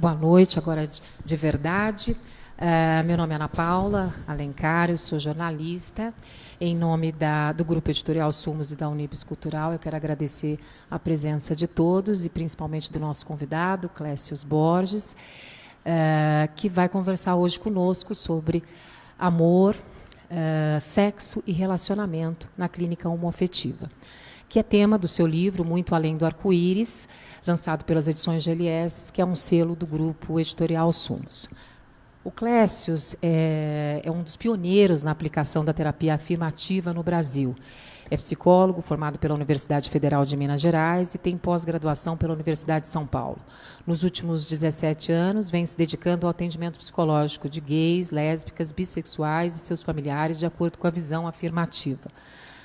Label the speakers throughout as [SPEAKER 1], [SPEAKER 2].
[SPEAKER 1] Boa noite, agora de verdade. Meu nome é Ana Paula Alencar, eu sou jornalista. Em nome do Grupo Editorial Sumos e da Unibis Cultural, eu quero agradecer a presença de todos e principalmente do nosso convidado, Clécio Borges, que vai conversar hoje conosco sobre amor, sexo e relacionamento na clínica homoafetiva, que é tema do seu livro Muito Além do Arco-Íris, lançado pelas edições GLS, que é um selo do Grupo Editorial Sumos. O Clécio é um dos pioneiros na aplicação da terapia afirmativa no Brasil. É psicólogo, formado pela Universidade Federal de Minas Gerais e tem pós-graduação pela Universidade de São Paulo. Nos últimos 17 anos, vem se dedicando ao atendimento psicológico de gays, lésbicas, bissexuais e seus familiares, de acordo com a visão afirmativa.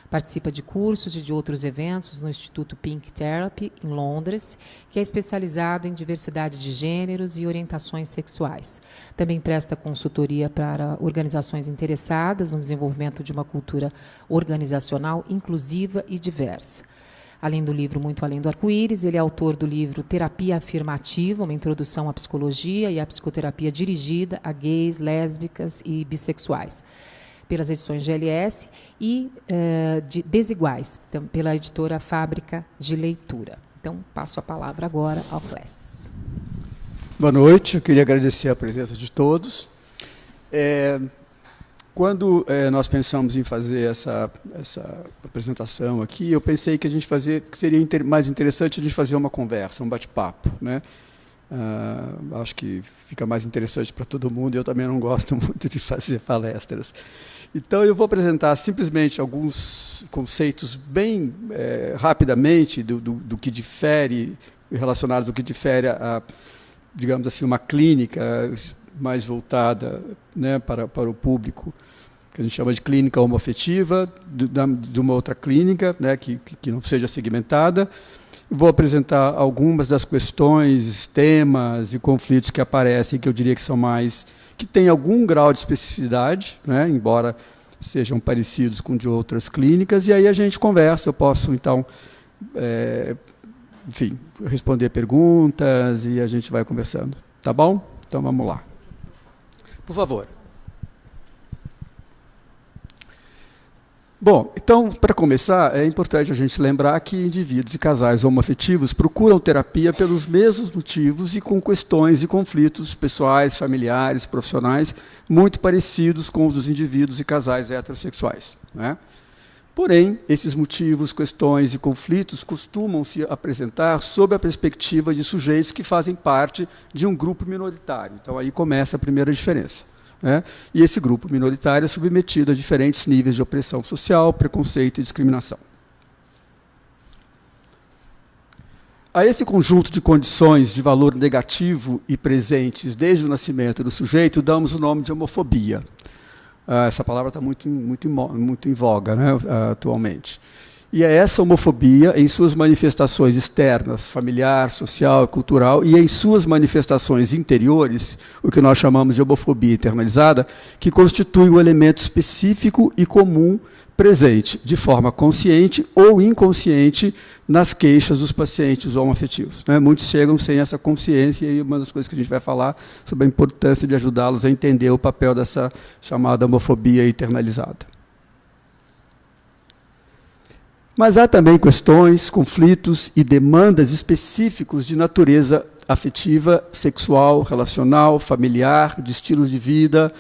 [SPEAKER 1] Participa de cursos e de outros eventos no Instituto Pink Therapy, em Londres, que é especializado em diversidade de gêneros e orientações sexuais. Também presta consultoria para organizações interessadas no desenvolvimento de uma cultura organizacional inclusiva e diversa. Além do livro Muito Além do Arco-Íris, ele é autor do livro Terapia Afirmativa, uma introdução à psicologia e à psicoterapia dirigida a gays, lésbicas e bissexuais, pelas edições GLS, e de Desiguais, então, pela editora Fábrica de Leitura. Então, passo a palavra agora ao Clécio.
[SPEAKER 2] Boa noite, eu queria agradecer a presença de todos. Quando nós pensamos em fazer essa apresentação aqui, eu pensei que que seria mais interessante a gente fazer uma conversa, um bate-papo, né? Acho que fica mais interessante para todo mundo, e eu também não gosto muito de fazer palestras. Então, eu vou apresentar simplesmente alguns conceitos bem rapidamente do que difere, relacionados ao que difere a, digamos assim, uma clínica mais voltada, né, para o público, que a gente chama de clínica homoafetiva, de uma outra clínica, né, que não seja segmentada. Vou apresentar algumas das questões, temas e conflitos que aparecem, que eu diria que são mais, que têm algum grau de especificidade, né, embora sejam parecidos com de outras clínicas, e aí a gente conversa. Eu posso, então, enfim, responder perguntas e a gente vai conversando. Tá bom? Então, vamos lá. Por favor. Bom, então, para começar, é importante a gente lembrar que indivíduos e casais homoafetivos procuram terapia pelos mesmos motivos e com questões e conflitos pessoais, familiares, profissionais, muito parecidos com os dos indivíduos e casais heterossexuais, né? Porém, esses motivos, questões e conflitos costumam se apresentar sob a perspectiva de sujeitos que fazem parte de um grupo minoritário. Então, aí começa a primeira diferença, né? E esse grupo minoritário é submetido a diferentes níveis de opressão social, preconceito e discriminação. A esse conjunto de condições de valor negativo e presentes desde o nascimento do sujeito, damos o nome de homofobia. Essa palavra está muito em voga, né, atualmente. E é essa homofobia, em suas manifestações externas, familiar, social, cultural, e em suas manifestações interiores, o que nós chamamos de homofobia internalizada, que constitui um elemento específico e comum presente, de forma consciente ou inconsciente, nas queixas dos pacientes homoafetivos, né? Muitos chegam sem essa consciência, e uma das coisas que a gente vai falar sobre a importância de ajudá-los a entender o papel dessa chamada homofobia internalizada. Mas há também questões, conflitos e demandas específicos de natureza afetiva, sexual, relacional, familiar, de estilos de vida,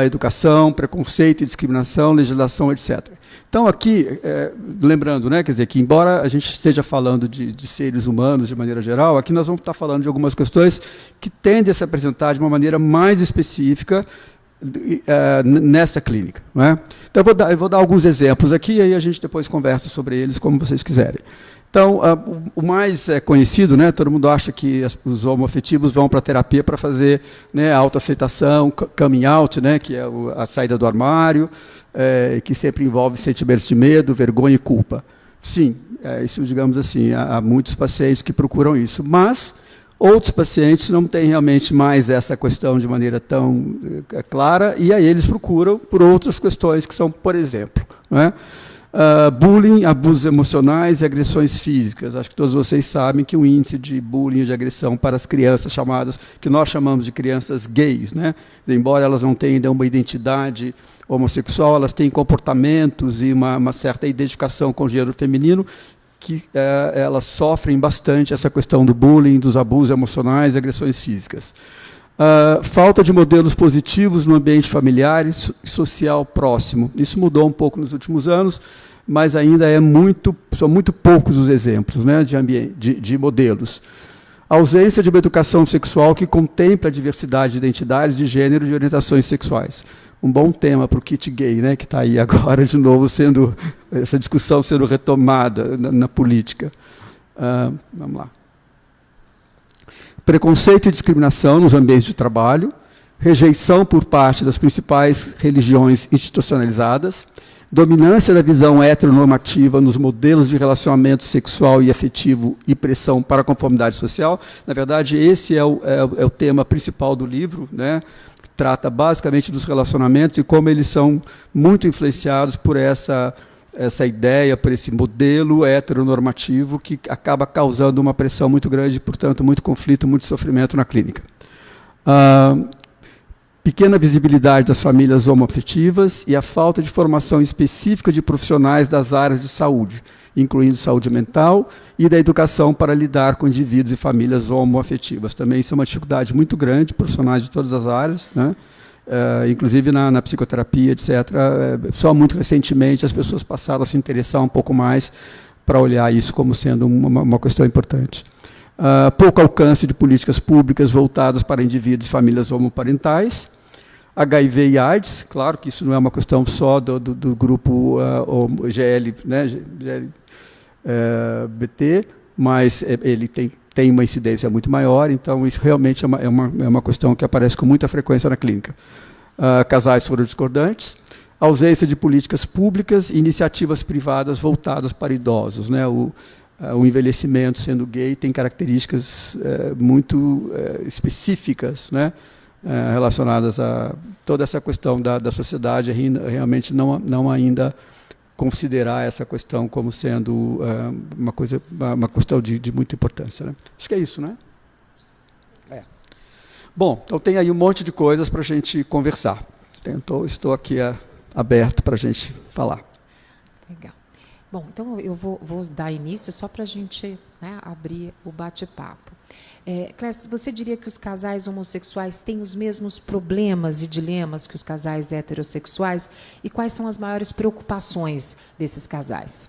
[SPEAKER 2] educação, preconceito e discriminação, legislação, etc. Então, aqui, lembrando, né, quer dizer, que embora a gente esteja falando de seres humanos de maneira geral, aqui nós vamos estar falando de algumas questões que tendem a se apresentar de uma maneira mais específica nessa clínica, né? Então, eu vou dar alguns exemplos aqui, e aí a gente depois conversa sobre eles, como vocês quiserem. Então, o mais conhecido, né, todo mundo acha que os homoafetivos vão para a terapia para fazer, né, autoaceitação, coming out, né, que é a saída do armário, que sempre envolve sentimentos de medo, vergonha e culpa. Sim, isso, digamos assim, há muitos pacientes que procuram isso, mas outros pacientes não têm realmente mais essa questão de maneira tão clara, e aí eles procuram por outras questões que são, por exemplo, né, Bullying, abusos emocionais e agressões físicas. Acho que todos vocês sabem que o índice de bullying e de agressão para as crianças que nós chamamos de crianças gays, né? Embora elas não tenham uma identidade homossexual, elas têm comportamentos e uma certa identificação com o gênero feminino, que elas sofrem bastante essa questão do bullying, dos abusos emocionais e agressões físicas. Falta de modelos positivos no ambiente familiar e social próximo. Isso mudou um pouco nos últimos anos, mas ainda são muito poucos os exemplos, né, de modelos. A ausência de uma educação sexual que contemple a diversidade de identidades, de gênero e de orientações sexuais. Um bom tema para o kit gay, né, que está aí agora de novo essa discussão sendo retomada na política. Vamos lá. Preconceito e discriminação nos ambientes de trabalho, rejeição por parte das principais religiões institucionalizadas, dominância da visão heteronormativa nos modelos de relacionamento sexual e afetivo e pressão para a conformidade social. Na verdade, esse é o tema principal do livro, né? Trata basicamente dos relacionamentos e como eles são muito influenciados por essa ideia, por esse modelo heteronormativo que acaba causando uma pressão muito grande, portanto, muito conflito, muito sofrimento na clínica. Pequena visibilidade das famílias homoafetivas e a falta de formação específica de profissionais das áreas de saúde, incluindo saúde mental e da educação para lidar com indivíduos e famílias homoafetivas. Também isso é uma dificuldade muito grande, profissionais de todas as áreas, né? Inclusive na psicoterapia, etc. Só muito recentemente as pessoas passaram a se interessar um pouco mais para olhar isso como sendo uma questão importante. Pouco alcance de políticas públicas voltadas para indivíduos e famílias homoparentais. HIV e AIDS, claro que isso não é uma questão só do grupo GL, né, GLBT, mas ele tem uma incidência muito maior, então isso realmente é uma questão que aparece com muita frequência na clínica. Casais discordantes, ausência de políticas públicas e iniciativas privadas voltadas para idosos, né? O envelhecimento, sendo gay, tem características muito específicas, né? Relacionadas a toda essa questão da sociedade, realmente não ainda considerar essa questão como sendo uma questão de muita importância, né? Acho que é isso, né? Bom, então tem aí um monte de coisas para a gente conversar. Estou aqui aberto para a gente falar.
[SPEAKER 1] Legal. Bom, então eu vou dar início só para a gente, né, abrir o bate-papo. Clécio, você diria que os casais homossexuais têm os mesmos problemas e dilemas que os casais heterossexuais? E quais são as maiores preocupações desses casais?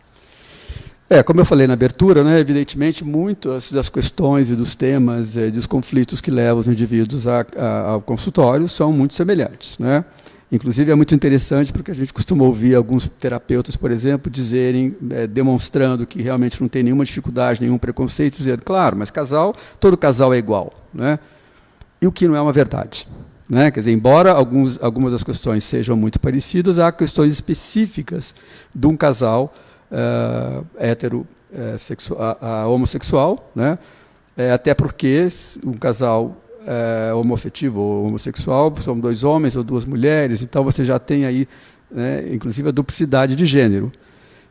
[SPEAKER 2] Como eu falei na abertura, né, evidentemente, muitas das questões e dos temas dos conflitos que levam os indivíduos ao consultório são muito semelhantes, né? Inclusive, é muito interessante porque a gente costuma ouvir alguns terapeutas, por exemplo, dizerem, demonstrando que realmente não tem nenhuma dificuldade, nenhum preconceito, dizendo, claro, mas todo casal é igual, né? E o que não é uma verdade, né? Quer dizer, embora algumas das questões sejam muito parecidas, há questões específicas de um casal homossexual, né? Até porque um casal homoafetivo ou homossexual são dois homens ou duas mulheres, então você já tem aí, né, inclusive a duplicidade de gênero.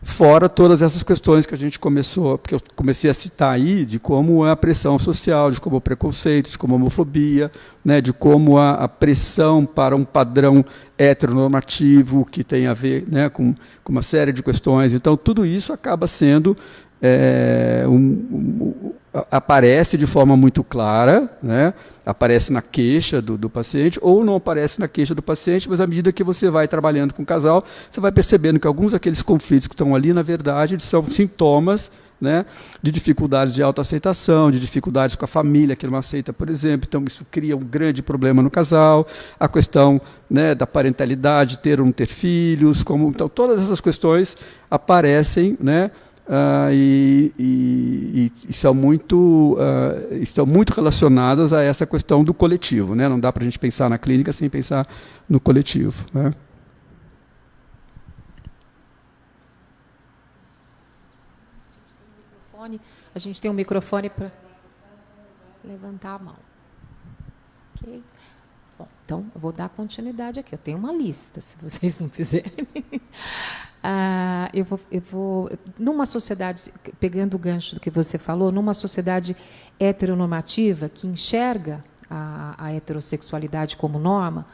[SPEAKER 2] Fora todas essas questões que que eu comecei a citar aí, de como é a pressão social, de como o preconceito, de como a homofobia, né, de como a pressão para um padrão heteronormativo que tem a ver, né, com uma série de questões. Então, tudo isso acaba sendo aparece de forma muito clara, né? Aparece na queixa do paciente, ou não aparece na queixa do paciente, mas à medida que você vai trabalhando com o casal, você vai percebendo que alguns daqueles conflitos que estão ali, na verdade, são sintomas, né, de dificuldades de autoaceitação, de dificuldades com a família, que não aceita, por exemplo. Então, isso cria um grande problema no casal. A questão, né, da parentalidade, ter ou não ter filhos. Então, todas essas questões aparecem, né, e estão muito relacionadas a essa questão do coletivo, né? Não dá para a gente pensar na clínica sem pensar no coletivo, né?
[SPEAKER 1] A gente tem um microfone para levantar a mão. Ok? Bom, então eu vou dar continuidade aqui. Eu tenho uma lista, se vocês não fizerem. Numa sociedade, pegando o gancho do que você falou, numa sociedade heteronormativa que enxerga a heterossexualidade como norma,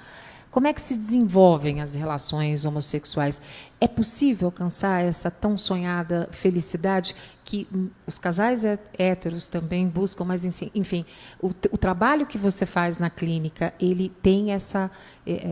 [SPEAKER 1] como é que se desenvolvem as relações homossexuais? É possível alcançar essa tão sonhada felicidade que os casais héteros também buscam, mas, enfim, o trabalho que você faz na clínica, ele tem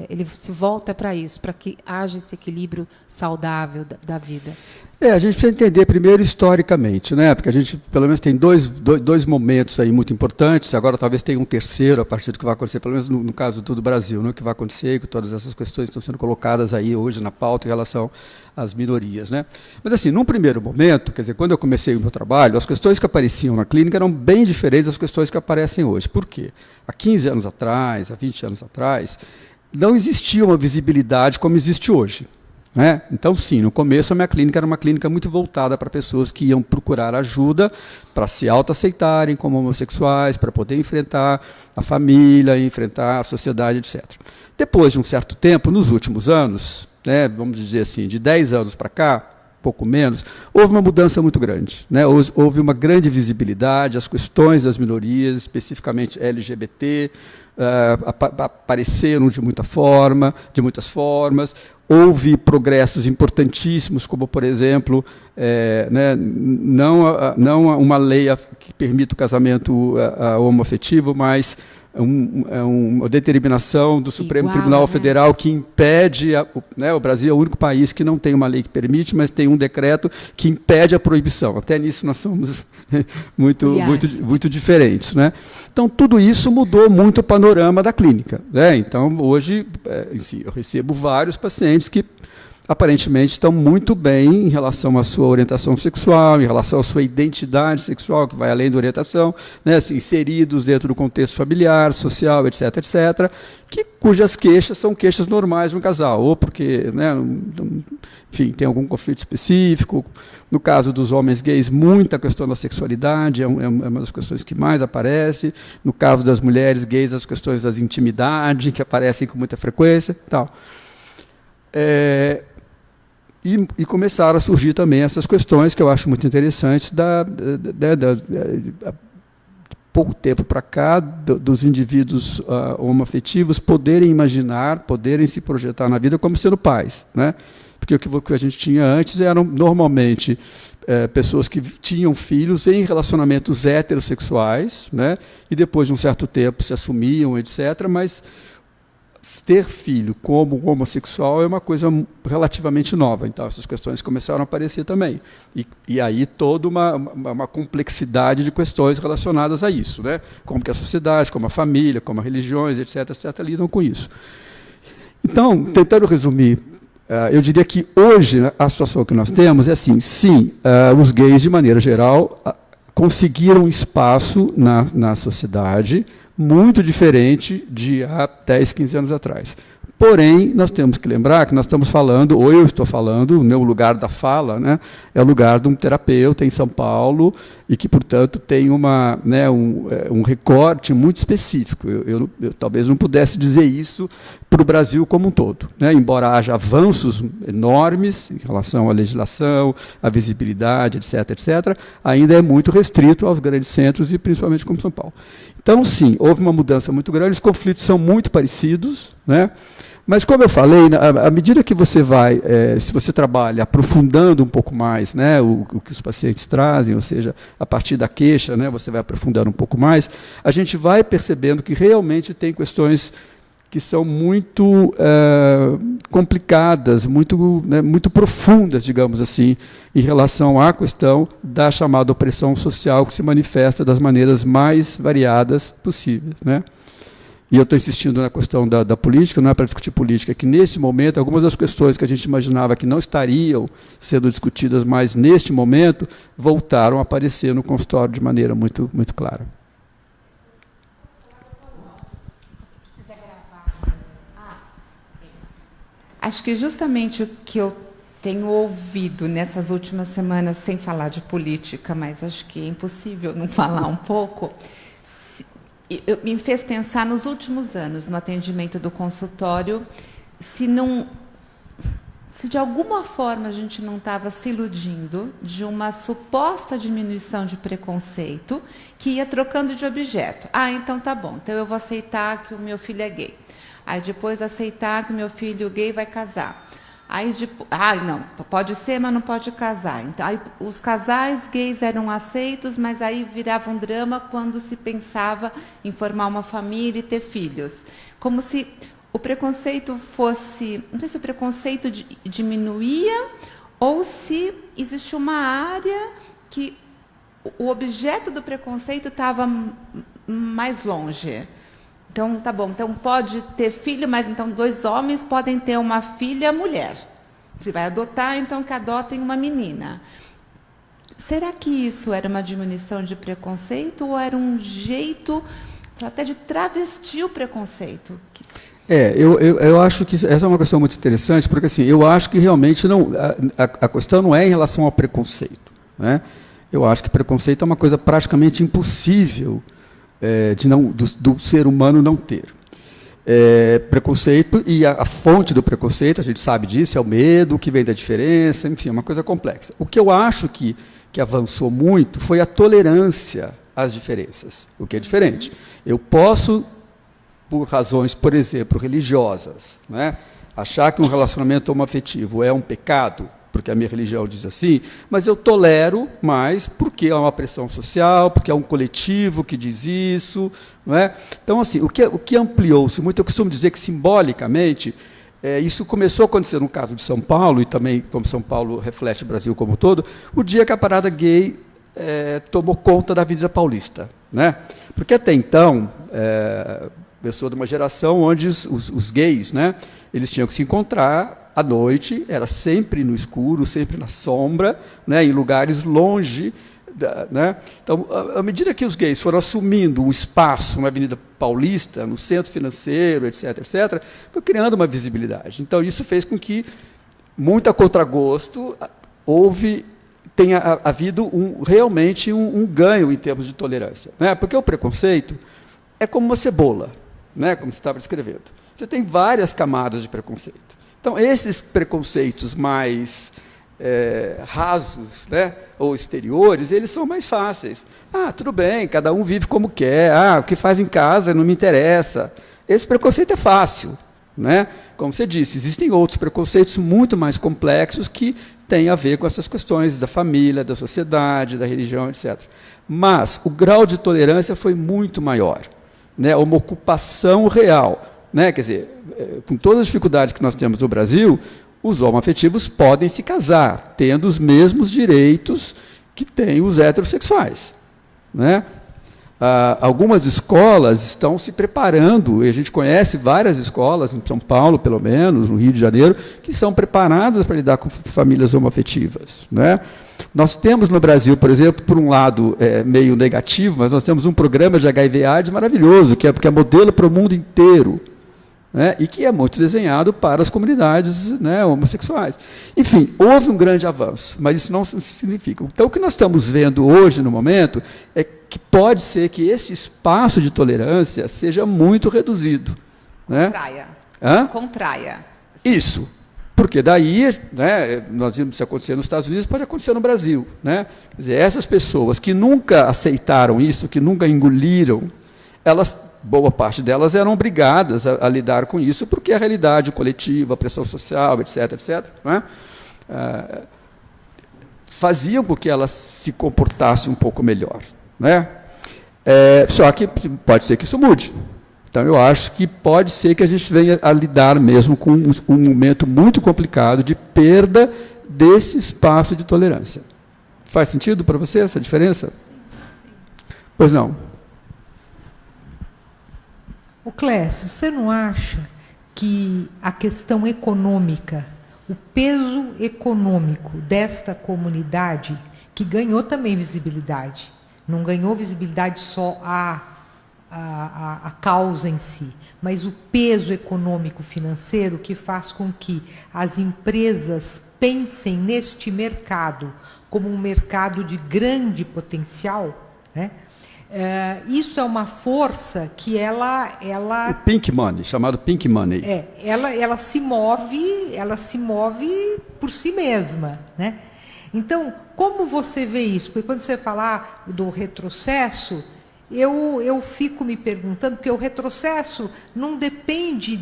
[SPEAKER 1] ele se volta para isso, para que haja esse equilíbrio saudável da vida.
[SPEAKER 2] A gente precisa entender primeiro historicamente, né? Porque a gente, pelo menos, tem dois momentos aí muito importantes, agora talvez tenha um terceiro a partir do que vai acontecer, pelo menos no caso do Brasil, né? O que vai acontecer, com todas essas questões que estão sendo colocadas aí hoje na pauta em relação às minorias, né? Mas, assim, num primeiro momento, quer dizer, quando eu comecei o meu trabalho, as questões que apareciam na clínica eram bem diferentes das questões que aparecem hoje. Por quê? Há 15 anos atrás, há 20 anos atrás, não existia uma visibilidade como existe hoje. Né? Então, sim, no começo a minha clínica era uma clínica muito voltada para pessoas que iam procurar ajuda para se autoaceitarem como homossexuais, para poder enfrentar a família, enfrentar a sociedade, etc. Depois de um certo tempo, nos últimos anos, né, vamos dizer assim, de 10 anos para cá, pouco menos, houve uma mudança muito grande. Né? Houve uma grande visibilidade, as questões das minorias, especificamente LGBT, apareceram de muitas formas. Houve progressos importantíssimos, como, por exemplo, né, não uma lei que permita o casamento homoafetivo, mas uma determinação do Supremo Tribunal Federal que impede, né, o Brasil é o único país que não tem uma lei que permite, mas tem um decreto que impede a proibição. Até nisso nós somos muito diferentes. Né? Então, tudo isso mudou muito o panorama da clínica. Né? Então, hoje, eu recebo vários pacientes que aparentemente estão muito bem em relação à sua orientação sexual, em relação à sua identidade sexual, que vai além da orientação, né, assim, inseridos dentro do contexto familiar, social, etc., cujas queixas são queixas normais de um casal, ou porque, né, enfim, tem algum conflito específico. No caso dos homens gays, muita questão da sexualidade é uma das questões que mais aparece. No caso das mulheres gays, as questões da intimidade, que aparecem com muita frequência e tal. E começaram a surgir também essas questões que eu acho muito interessantes pouco tempo para cá, dos indivíduos homoafetivos poderem imaginar, poderem se projetar na vida como sendo pais. Né? Porque o que a gente tinha antes eram, normalmente, pessoas que tinham filhos em relacionamentos heterossexuais, né? E depois de um certo tempo se assumiam, etc., mas ter filho como homossexual é uma coisa relativamente nova. Então, essas questões começaram a aparecer também. E aí toda uma complexidade de questões relacionadas a isso. Né? Como que a sociedade, como a família, como as religiões, etc., lidam com isso. Então, tentando resumir, eu diria que hoje a situação que nós temos é assim, sim, os gays, de maneira geral, conseguiram espaço na sociedade, muito diferente de há 10, 15 anos atrás. Porém, nós temos que lembrar que nós estamos falando, ou eu estou falando, o meu lugar da fala, né, é o lugar de um terapeuta em São Paulo, e que, portanto, tem um recorte muito específico. Eu talvez não pudesse dizer isso para o Brasil como um todo. Né, embora haja avanços enormes em relação à legislação, à visibilidade, etc., ainda é muito restrito aos grandes centros, e principalmente como São Paulo. Então, sim, houve uma mudança muito grande, os conflitos são muito parecidos, né? Mas, como eu falei, à medida que você vai, se você trabalha aprofundando um pouco mais, né, o que os pacientes trazem, ou seja, a partir da queixa, né, você vai aprofundando um pouco mais, a gente vai percebendo que realmente tem questões que são muito complicadas, muito profundas, digamos assim, em relação à questão da chamada opressão social, que se manifesta das maneiras mais variadas possíveis. Né? E eu estou insistindo na questão da política, não é para discutir política, é que, nesse momento, algumas das questões que a gente imaginava que não estariam sendo discutidas mais neste momento, voltaram a aparecer no consultório de maneira muito, muito clara.
[SPEAKER 3] Acho que justamente o que eu tenho ouvido nessas últimas semanas, sem falar de política, mas acho que é impossível não falar um pouco, me fez pensar nos últimos anos, no atendimento do consultório, se não se de alguma forma a gente não estava se iludindo de uma suposta diminuição de preconceito que ia trocando de objeto. Ah, então tá bom, então eu vou aceitar que o meu filho é gay. Aí depois aceitar que o meu filho gay vai casar. Aí, não, pode ser, mas não pode casar. Então, aí, os casais gays eram aceitos, mas aí virava um drama quando se pensava em formar uma família e ter filhos. Como se o preconceito fosse... Não sei se o preconceito diminuía ou se existia uma área que o objeto do preconceito estava mais longe. Então, tá bom, então pode ter filho, mas então 2 homens podem ter uma filha mulher. Se vai adotar, então que adotem uma menina. Será que isso era uma diminuição de preconceito ou era um jeito até de travestir o preconceito?
[SPEAKER 2] Eu acho que essa é uma questão muito interessante, porque assim, eu acho que realmente a questão não é em relação ao preconceito, né? Eu acho que preconceito é uma coisa praticamente impossível do ser humano não ter. Preconceito, e a fonte do preconceito, a gente sabe disso, é o medo, o que vem da diferença, enfim, é uma coisa complexa. O que eu acho que avançou muito foi a tolerância às diferenças, o que é diferente. Eu posso, por razões, por exemplo, religiosas, né, achar que um relacionamento homoafetivo é um pecado, porque a minha religião diz assim, mas eu tolero mais porque é uma pressão social, porque é um coletivo que diz isso. Não é? Então, assim, o que ampliou-se muito, eu costumo dizer que, simbolicamente, isso começou a acontecer no caso de São Paulo, e também, como São Paulo reflete o Brasil como um todo, o dia que a parada gay tomou conta da Avenida Paulista. Né? Porque, até então, eu sou de uma geração onde os gays, né, eles tinham que se encontrar à noite, era sempre no escuro, sempre na sombra, né, em lugares longe. Né? Então, à medida que os gays foram assumindo um espaço na Avenida Paulista, no centro financeiro, etc., foi criando uma visibilidade. Então, isso fez com que, muito a contragosto, tenha havido realmente um ganho em termos de tolerância. Né? Porque o preconceito é como uma cebola, né? Como você estava descrevendo. Você tem várias camadas de preconceito. Então, esses preconceitos mais rasos, né, ou exteriores, eles são mais fáceis. Ah, tudo bem, cada um vive como quer. Ah, o que faz em casa não me interessa. Esse preconceito é fácil. Né? Como você disse, existem outros preconceitos muito mais complexos que têm a ver com essas questões da família, da sociedade, da religião, etc. Mas o grau de tolerância foi muito maior. Né? Uma ocupação real. Né? Quer dizer, com todas as dificuldades que nós temos no Brasil, os homoafetivos podem se casar, tendo os mesmos direitos que têm os heterossexuais. Né? Algumas escolas estão se preparando, e a gente conhece várias escolas, em São Paulo, pelo menos, no Rio de Janeiro, que são preparadas para lidar com famílias homoafetivas. Né? Nós temos no Brasil, por exemplo, por um lado meio negativo, mas nós temos um programa de HIV/AIDS maravilhoso, que é modelo para o mundo inteiro. Né, e que é muito desenhado para as comunidades, né, homossexuais. Enfim, houve um grande avanço, mas isso não significa. Então, o que nós estamos vendo hoje, no momento, é que pode ser que esse espaço de tolerância seja muito reduzido. Né?
[SPEAKER 3] Contraia.
[SPEAKER 2] Isso. Porque daí, né, nós vimos isso acontecer nos Estados Unidos, pode acontecer no Brasil. Né? Quer dizer, essas pessoas que nunca aceitaram isso, que nunca engoliram, boa parte delas eram obrigadas a lidar com isso, porque a realidade coletiva, a pressão social, etc., né, faziam com que elas se comportassem um pouco melhor. Né? Só que pode ser que isso mude. Então, eu acho que pode ser que a gente venha a lidar mesmo com um momento muito complicado de perda desse espaço de tolerância. Faz sentido para você essa diferença? Pois não.
[SPEAKER 4] O Clécio, você não acha que a questão econômica, o peso econômico desta comunidade, que ganhou também visibilidade, não ganhou visibilidade só a causa em si, mas o peso econômico financeiro que faz com que as empresas pensem neste mercado como um mercado de grande potencial, né? Isso é uma força que ela
[SPEAKER 2] O pink money, chamado pink money.
[SPEAKER 4] ela se move por si mesma, né? Então, como você vê isso? Porque quando você fala do retrocesso, eu fico me perguntando, porque o retrocesso não depende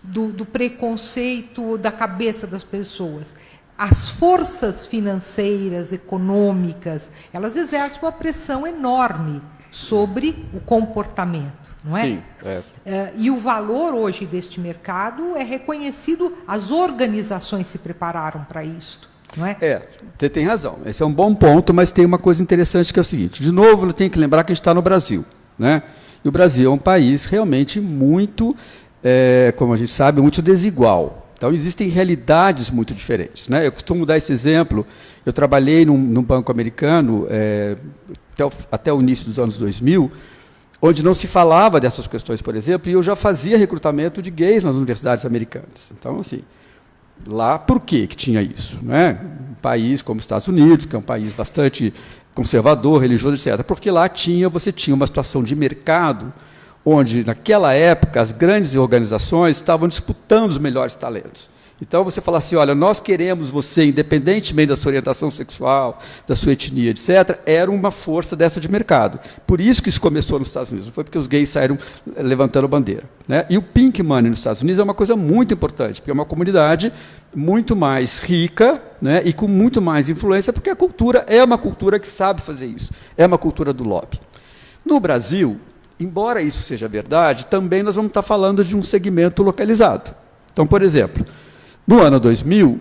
[SPEAKER 4] do preconceito da cabeça das pessoas. As forças financeiras, econômicas, elas exercem uma pressão enorme sobre o comportamento, não é?
[SPEAKER 2] Sim.
[SPEAKER 4] E o valor hoje deste mercado é reconhecido, as organizações se prepararam para isso, não é?
[SPEAKER 2] Você tem razão. Esse é um bom ponto, mas tem uma coisa interessante que é o seguinte. De novo, eu tenho que lembrar que a gente está no Brasil, né? E o Brasil é um país realmente muito, como a gente sabe, muito desigual. Então, existem realidades muito diferentes, né? Eu costumo dar esse exemplo. Eu trabalhei num banco americano até o início dos anos 2000, onde não se falava dessas questões, por exemplo, e eu já fazia recrutamento de gays nas universidades americanas. Então, assim, lá, por que tinha isso? Né? Um país como os Estados Unidos, que é um país bastante conservador, religioso, etc., porque lá você tinha uma situação de mercado onde, naquela época, as grandes organizações estavam disputando os melhores talentos. Então, você fala assim, olha, nós queremos você, independentemente da sua orientação sexual, da sua etnia, etc., era uma força dessa de mercado. Por isso que isso começou nos Estados Unidos, não foi porque os gays saíram levantando bandeira, né? E o pink money nos Estados Unidos é uma coisa muito importante, porque é uma comunidade muito mais rica, né, e com muito mais influência, porque a cultura é uma cultura que sabe fazer isso, é uma cultura do lobby. No Brasil, embora isso seja verdade, também nós vamos estar falando de um segmento localizado. Então, por exemplo, no ano 2000,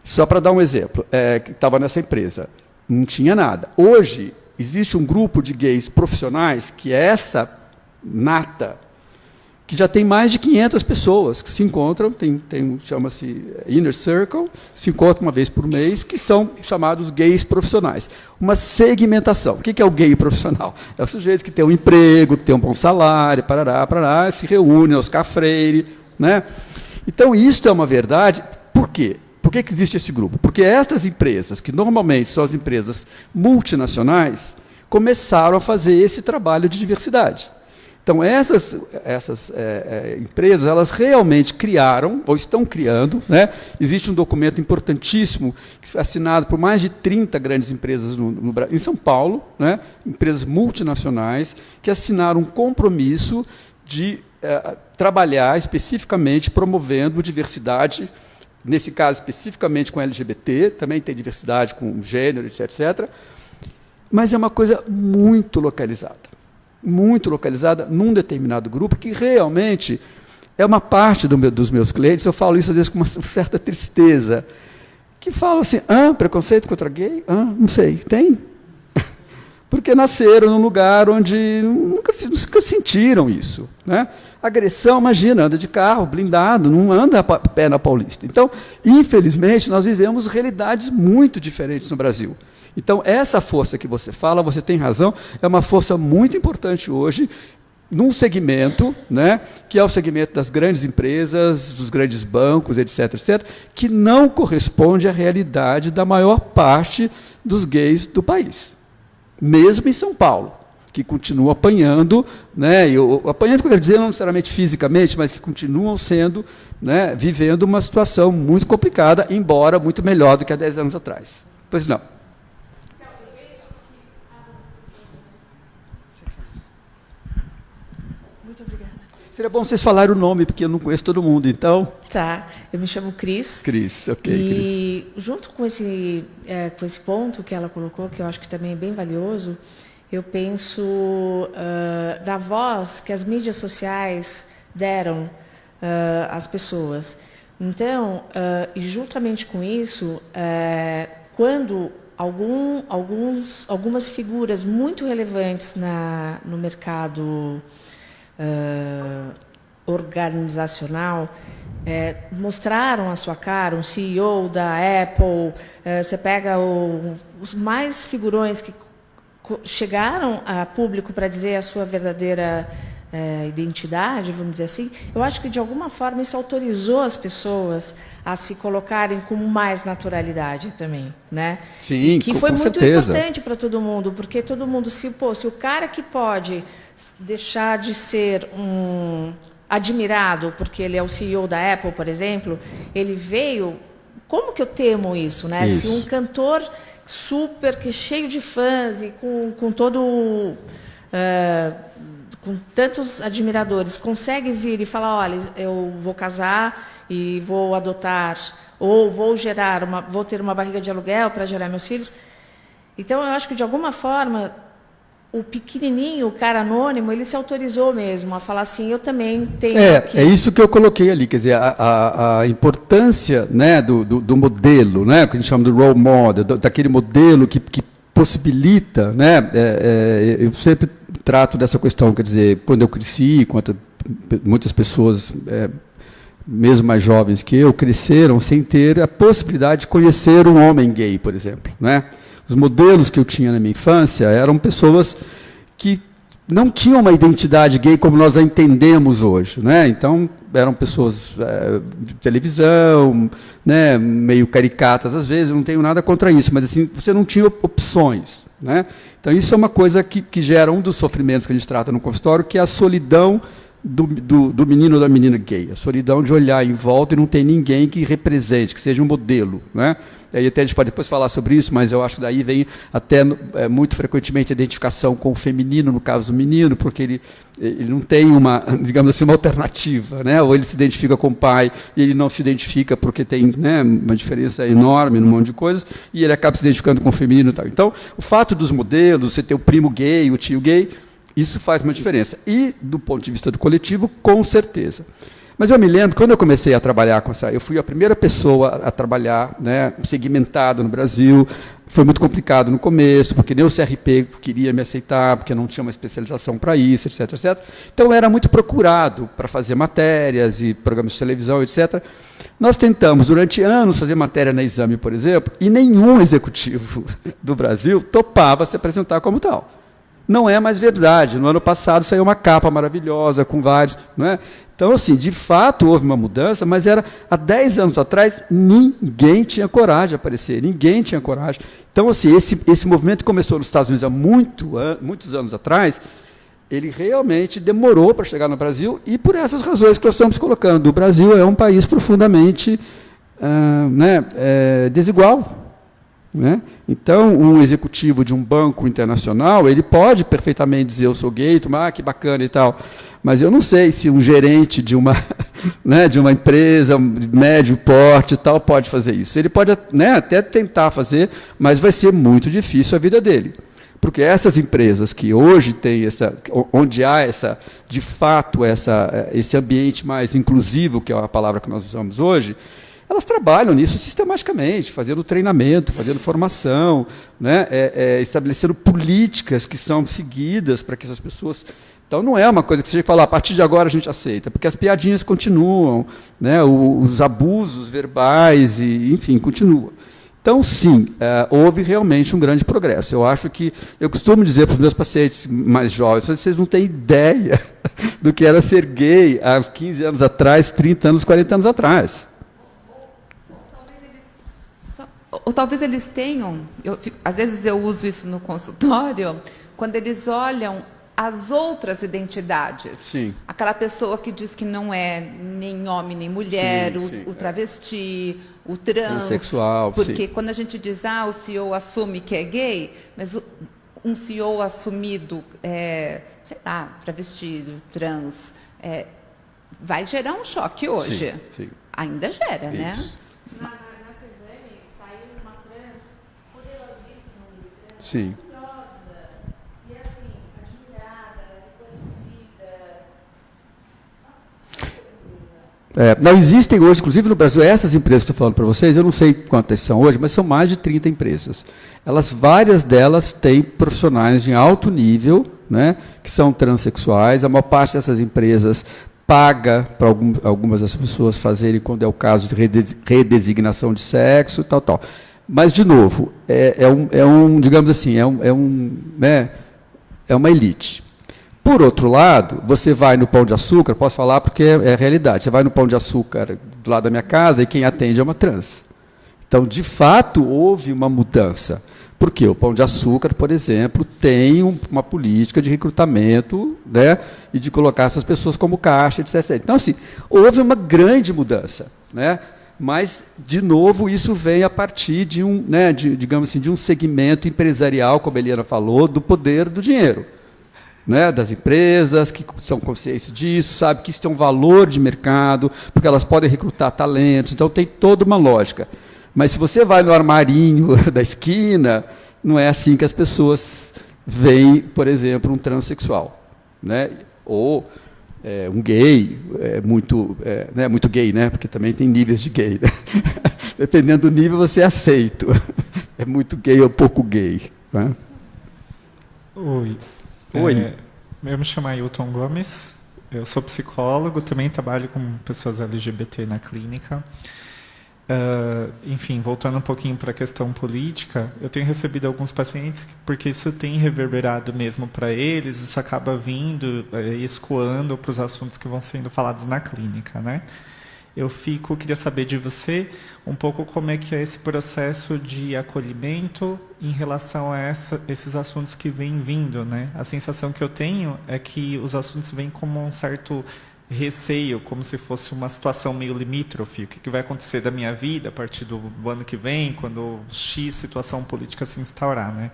[SPEAKER 2] só para dar um exemplo, que estava nessa empresa, não tinha nada. Hoje, existe um grupo de gays profissionais, que é essa nata, que já tem mais de 500 pessoas que se encontram, chama-se Inner Circle, se encontram uma vez por mês, que são chamados gays profissionais. Uma segmentação. O que é o gay profissional? É o sujeito que tem um emprego, que tem um bom salário, parará, se reúne, Oscar Freire, né? Então, isso é uma verdade. Por quê? Por que existe esse grupo? Porque estas empresas, que normalmente são as empresas multinacionais, começaram a fazer esse trabalho de diversidade. Então, essas empresas, elas realmente criaram, ou estão criando, né? Existe um documento importantíssimo, assinado por mais de 30 grandes empresas no Brasil, em São Paulo, né? Empresas multinacionais, que assinaram um compromisso de trabalhar especificamente promovendo diversidade, nesse caso especificamente com LGBT, também tem diversidade com gênero, etc. Mas é uma coisa muito localizada num determinado grupo, que realmente é uma parte dos meus clientes, eu falo isso às vezes com uma certa tristeza, que falam assim, preconceito contra gay? Não sei, tem? Porque nasceram num lugar onde nunca sentiram isso, né? Agressão, imagina, anda de carro, blindado, não anda a pé na Paulista. Então, infelizmente, nós vivemos realidades muito diferentes no Brasil. Então, essa força que você fala, você tem razão, é uma força muito importante hoje, num segmento, né, que é o segmento das grandes empresas, dos grandes bancos, etc., que não corresponde à realidade da maior parte dos gays do país. Mesmo em São Paulo, que continuam apanhando, né, apanhando, quero dizer, não necessariamente fisicamente, mas que continuam sendo, né, vivendo uma situação muito complicada, embora muito melhor do que há 10 anos atrás. Pois não.
[SPEAKER 5] Muito obrigada.
[SPEAKER 2] Seria bom vocês falarem o nome, porque eu não conheço todo mundo, então...
[SPEAKER 5] Tá, eu me chamo Cris.
[SPEAKER 2] Cris, ok.
[SPEAKER 5] E junto com esse ponto que ela colocou, que eu acho que também é bem valioso, eu penso na voz que as mídias sociais deram às pessoas. Então, e juntamente com isso, quando algumas figuras muito relevantes no mercado organizacional mostraram a sua cara, um CEO da Apple, você pega os mais figurões que chegaram a público para dizer a sua verdadeira identidade, vamos dizer assim, eu acho que, de alguma forma, isso autorizou as pessoas a se colocarem com mais naturalidade também, né?
[SPEAKER 2] Sim,
[SPEAKER 5] que foi
[SPEAKER 2] com
[SPEAKER 5] muito
[SPEAKER 2] certeza.
[SPEAKER 5] importante para todo mundo, porque todo mundo, se o cara que pode deixar de ser um admirado, porque ele é o CEO da Apple, por exemplo, ele veio... Como que eu temo isso, né?
[SPEAKER 2] Isso.
[SPEAKER 5] Se um cantor super, que cheio de fãs e com todo... com tantos admiradores, consegue vir e falar, olha, eu vou casar e vou adotar, ou vou ter uma barriga de aluguel para gerar meus filhos. Então, eu acho que, de alguma forma, o pequenininho, o cara anônimo, ele se autorizou mesmo a falar assim, eu também tenho...
[SPEAKER 2] É isso que eu coloquei ali, quer dizer, a importância, né, do modelo, né, que a gente chama de role model, daquele modelo que possibilita, né, eu sempre trato dessa questão, quer dizer, quando eu cresci, muitas pessoas, mesmo mais jovens que eu, cresceram sem ter a possibilidade de conhecer um homem gay, por exemplo, né? Os modelos que eu tinha na minha infância eram pessoas que não tinham uma identidade gay como nós a entendemos hoje, né? Então, eram pessoas de televisão, né, meio caricatas às vezes, eu não tenho nada contra isso, mas assim, você não tinha opções, né? Então, isso é uma coisa que gera um dos sofrimentos que a gente trata no consultório, que é a solidão do menino ou da menina gay, a solidão de olhar em volta e não ter ninguém que represente, que seja um modelo, né? E aí até a gente pode depois falar sobre isso, mas eu acho que daí vem até muito frequentemente a identificação com o feminino, no caso do menino, porque ele não tem uma, digamos assim, uma alternativa, né? Ou ele se identifica com o pai e ele não se identifica porque tem, né, uma diferença enorme num monte de coisas, e ele acaba se identificando com o feminino e tal. Então, o fato dos modelos, você ter o primo gay, o tio gay, isso faz uma diferença. E, do ponto de vista do coletivo, com certeza. Mas eu me lembro, quando eu comecei a trabalhar com essa... Eu fui a primeira pessoa a trabalhar, né, segmentado no Brasil. Foi muito complicado no começo, porque nem o CRP queria me aceitar, porque não tinha uma especialização para isso, etc, etc. Então, eu era muito procurado para fazer matérias e programas de televisão, etc. Nós tentamos, durante anos, fazer matéria na Exame, por exemplo, e nenhum executivo do Brasil topava se apresentar como tal. Não é mais verdade. No ano passado saiu uma capa maravilhosa, com vários... Não é? Então, assim, de fato houve uma mudança, mas era há 10 anos atrás, ninguém tinha coragem de aparecer, ninguém tinha coragem. Então, assim, esse movimento que começou nos Estados Unidos há muitos anos atrás, ele realmente demorou para chegar no Brasil, e por essas razões que nós estamos colocando. O Brasil é um país profundamente desigual. Né? Então, um executivo de um banco internacional, ele pode perfeitamente dizer, eu sou gay, que bacana e tal, mas eu não sei se um gerente de uma, né, de uma empresa de médio porte e tal pode fazer isso. Ele pode, né, até tentar fazer, mas vai ser muito difícil a vida dele. Porque essas empresas que hoje têm onde há de fato esse ambiente mais inclusivo, que é a palavra que nós usamos hoje, elas trabalham nisso sistematicamente, fazendo treinamento, fazendo formação, né, estabelecendo políticas que são seguidas para que essas pessoas... Então, não é uma coisa que você fala, a partir de agora a gente aceita, porque as piadinhas continuam, né, os abusos verbais, enfim, continuam. Então, sim, houve realmente um grande progresso. Eu acho que, eu costumo dizer para os meus pacientes mais jovens, vocês não têm ideia do que era ser gay há 15 anos atrás, 30 anos, 40 anos atrás.
[SPEAKER 3] Ou talvez eles tenham, às vezes eu uso isso no consultório, quando eles olham as outras identidades.
[SPEAKER 2] Sim.
[SPEAKER 3] Aquela pessoa que diz que não é nem homem nem mulher,
[SPEAKER 2] sim,
[SPEAKER 3] o travesti, o trans.
[SPEAKER 2] Transsexual,
[SPEAKER 3] porque
[SPEAKER 2] sim.
[SPEAKER 3] quando a gente diz, o CEO assume que é gay, mas um CEO assumido, sei lá, travesti, trans, vai gerar um choque hoje.
[SPEAKER 2] Sim.
[SPEAKER 3] Ainda gera, né?
[SPEAKER 5] Nessa exame saiu uma trans poderosíssima,
[SPEAKER 2] Sim.
[SPEAKER 5] maravilhosa, e assim, admirada, reconhecida.
[SPEAKER 2] Não existem hoje, inclusive no Brasil, essas empresas que eu estou falando para vocês, eu não sei quantas são hoje, mas são mais de 30 empresas. Várias delas têm profissionais de alto nível, né, que são transexuais. A maior parte dessas empresas paga para algumas das pessoas fazerem, quando é o caso de redesignação de sexo, tal. Mas, de novo, digamos assim, é uma elite. Por outro lado, você vai no Pão de Açúcar, posso falar porque é a realidade, você vai no Pão de Açúcar do lado da minha casa e quem atende é uma trans. Então, de fato, houve uma mudança. Porque o Pão de Açúcar, por exemplo, tem uma política de recrutamento, né, e de colocar essas pessoas como caixa, etc. Então, assim, houve uma grande mudança, né, mas, de novo, isso vem a partir de digamos assim, de um segmento empresarial, como a Eliana falou, do poder do dinheiro, né, das empresas que são conscientes disso, sabem que isso tem um valor de mercado, porque elas podem recrutar talentos, então tem toda uma lógica. Mas se você vai no armarinho da esquina, não é assim que as pessoas veem, por exemplo, um transexual, né? Ou um gay, muito gay, né? Porque também tem níveis de gay, né? Dependendo do nível, você é aceito. É muito gay ou pouco gay. Né?
[SPEAKER 6] Oi. Eu me chamo Ailton Gomes, eu sou psicólogo, também trabalho com pessoas LGBT na clínica. Enfim, voltando um pouquinho para a questão política, eu tenho recebido alguns pacientes, porque isso tem reverberado mesmo para eles, isso acaba vindo, escoando para os assuntos que vão sendo falados na clínica, né? Queria saber de você um pouco como é que é esse processo de acolhimento em relação a esses assuntos que vêm vindo, né? A sensação que eu tenho é que os assuntos vêm como um certo receio, como se fosse uma situação meio limítrofe. O que vai acontecer da minha vida a partir do ano que vem, quando X situação política se instaurar, né?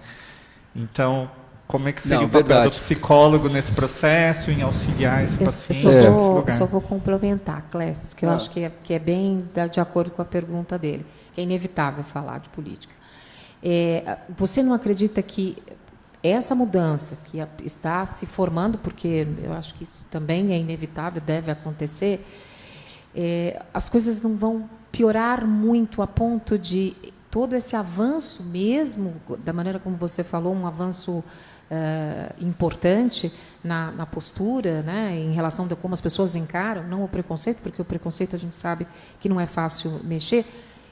[SPEAKER 6] Então, como é que seria o papel do psicólogo nesse processo, em auxiliar esse paciente nesse lugar?
[SPEAKER 1] Só vou complementar, Clécio, que eu acho que é bem de acordo com a pergunta dele, que é inevitável falar de política. Você não acredita que essa mudança que está se formando, porque eu acho que isso também é inevitável, deve acontecer, as coisas não vão piorar muito a ponto de todo esse avanço mesmo, da maneira como você falou, um avanço importante na postura, né, em relação a como as pessoas encaram, não o preconceito, porque o preconceito a gente sabe que não é fácil mexer,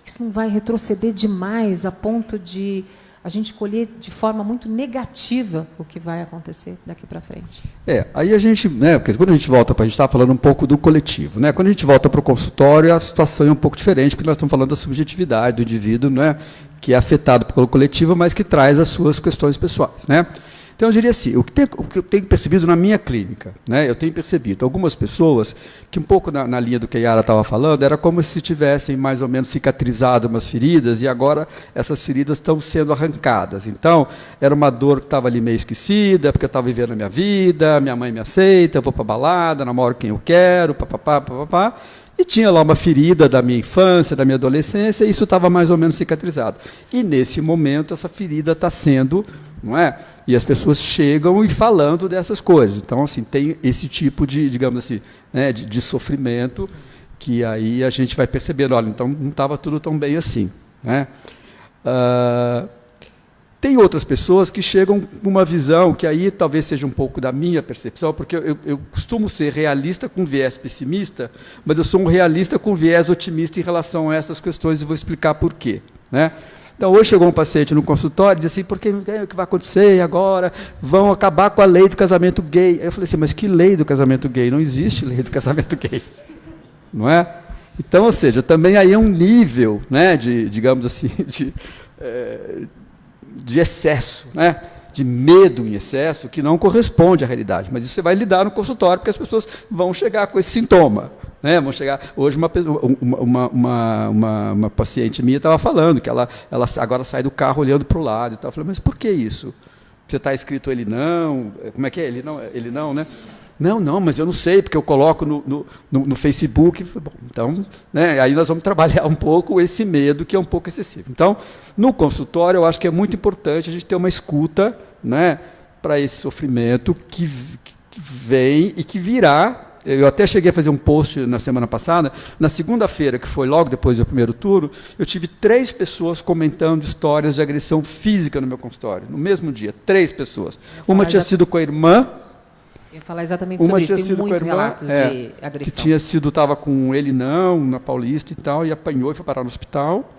[SPEAKER 1] isso não vai retroceder demais a ponto de a gente colher de forma muito negativa o que vai acontecer daqui para frente.
[SPEAKER 2] Aí a gente, né, porque quando a gente volta para a gente estava falando um pouco do coletivo, né? Quando a gente volta para o consultório, a situação é um pouco diferente, porque nós estamos falando da subjetividade do indivíduo, né, que é afetado pelo coletivo, mas que traz as suas questões pessoais, né? Então, eu diria assim, o que eu tenho percebido na minha clínica, né, eu tenho percebido algumas pessoas que, um pouco na linha do que a Yara estava falando, era como se tivessem mais ou menos cicatrizado umas feridas e agora essas feridas estão sendo arrancadas. Então, era uma dor que estava ali meio esquecida, porque eu estava vivendo a minha vida, minha mãe me aceita, eu vou para a balada, namoro quem eu quero, papapá. E tinha lá uma ferida da minha infância, da minha adolescência, e isso estava mais ou menos cicatrizado. E, nesse momento, essa ferida está sendo, não é? E as pessoas chegam e falando dessas coisas. Então, assim, tem esse tipo de, digamos assim, né, de sofrimento, que aí a gente vai percebendo, olha, então não estava tudo tão bem assim, né? Tem outras pessoas que chegam com uma visão que aí talvez seja um pouco da minha percepção, porque eu costumo ser realista com viés pessimista, mas eu sou um realista com viés otimista em relação a essas questões e vou explicar por quê, né? Então, hoje chegou um paciente no consultório e disse assim, porque o que vai acontecer agora? Vão acabar com a lei do casamento gay. Eu falei assim, mas que lei do casamento gay? Não existe lei do casamento gay. Não é? Então, ou seja, também aí é um nível, né, digamos assim, de excesso, né? De medo em excesso, que não corresponde à realidade. Mas isso você vai lidar no consultório, porque as pessoas vão chegar com esse sintoma. Né? Vão chegar. Hoje, uma paciente minha estava falando que ela agora sai do carro olhando para o lado. E tal. Eu falei, mas por que isso? Você está escrito ele não? Como é que é? Ele não, né? Não, mas eu não sei, porque eu coloco no Facebook. Bom, então, né, aí nós vamos trabalhar um pouco esse medo, que é um pouco excessivo. Então, no consultório, eu acho que é muito importante a gente ter uma escuta, né, para esse sofrimento que vem e que virá. Eu até cheguei a fazer um post na semana passada, na segunda-feira, que foi logo depois do primeiro turno, eu tive 3 pessoas comentando histórias de agressão física no meu consultório, no mesmo dia, 3 pessoas. Uma tinha sido com a irmã.
[SPEAKER 1] Eu ia falar exatamente sobre isso, tem muitos relatos de agressão.
[SPEAKER 2] Que estava com ele na Paulista e tal, e apanhou e foi parar no hospital.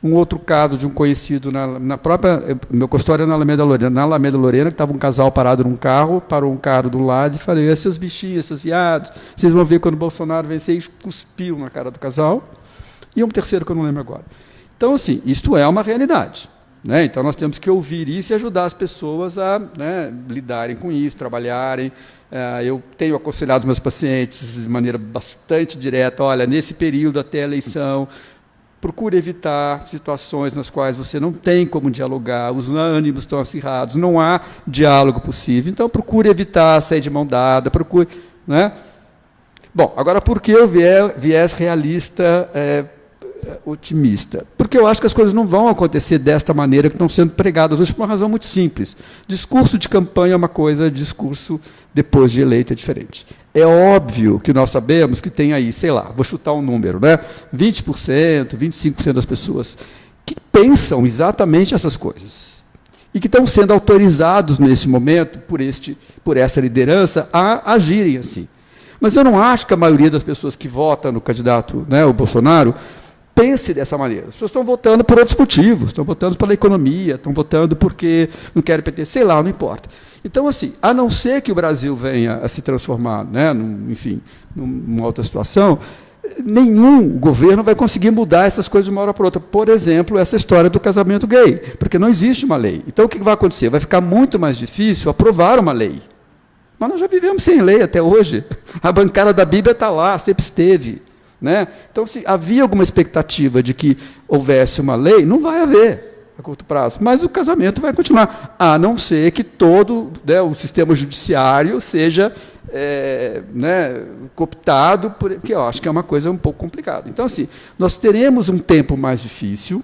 [SPEAKER 2] Um outro caso de um conhecido na própria... Meu consultório é na Alameda Lorena. Na Alameda Lorena, que estava um casal parado num carro, parou um cara do lado e falei, esses bichinhos, esses viados, vocês vão ver quando o Bolsonaro vencer, e cuspiu na cara do casal. E um terceiro que eu não lembro agora. Então, assim, isto é uma realidade. Né? Então, nós temos que ouvir isso e ajudar as pessoas a, né, lidarem com isso, trabalharem. Eu tenho aconselhado os meus pacientes de maneira bastante direta, olha, nesse período até a eleição, procure evitar situações nas quais você não tem como dialogar, os ânimos estão acirrados, não há diálogo possível. Então, procure evitar sair de mão dada, procure... Né? Bom, agora, por que o viés realista otimista? Porque eu acho que as coisas não vão acontecer desta maneira que estão sendo pregadas hoje, por uma razão muito simples. Discurso de campanha é uma coisa, discurso depois de eleito é diferente. É óbvio que nós sabemos que tem aí, sei lá, vou chutar um número, né? 20%, 25% das pessoas que pensam exatamente essas coisas e que estão sendo autorizados nesse momento por essa liderança a agirem assim. Mas eu não acho que a maioria das pessoas que votam no candidato, né, o Bolsonaro, pense dessa maneira. As pessoas estão votando por outros motivos, estão votando pela economia, estão votando porque não querem PT, sei lá, não importa. Então, assim, a não ser que o Brasil venha a se transformar, né, enfim, numa outra situação, nenhum governo vai conseguir mudar essas coisas de uma hora para outra. Por exemplo, essa história do casamento gay, porque não existe uma lei. Então, o que vai acontecer? Vai ficar muito mais difícil aprovar uma lei. Mas nós já vivemos sem lei até hoje. A bancada da Bíblia está lá, sempre esteve. Né? Então, se havia alguma expectativa de que houvesse uma lei, não vai haver a curto prazo. Mas o casamento vai continuar, a não ser que todo, né, o sistema judiciário seja cooptado, porque eu acho que é uma coisa um pouco complicada. Então, assim, nós teremos um tempo mais difícil,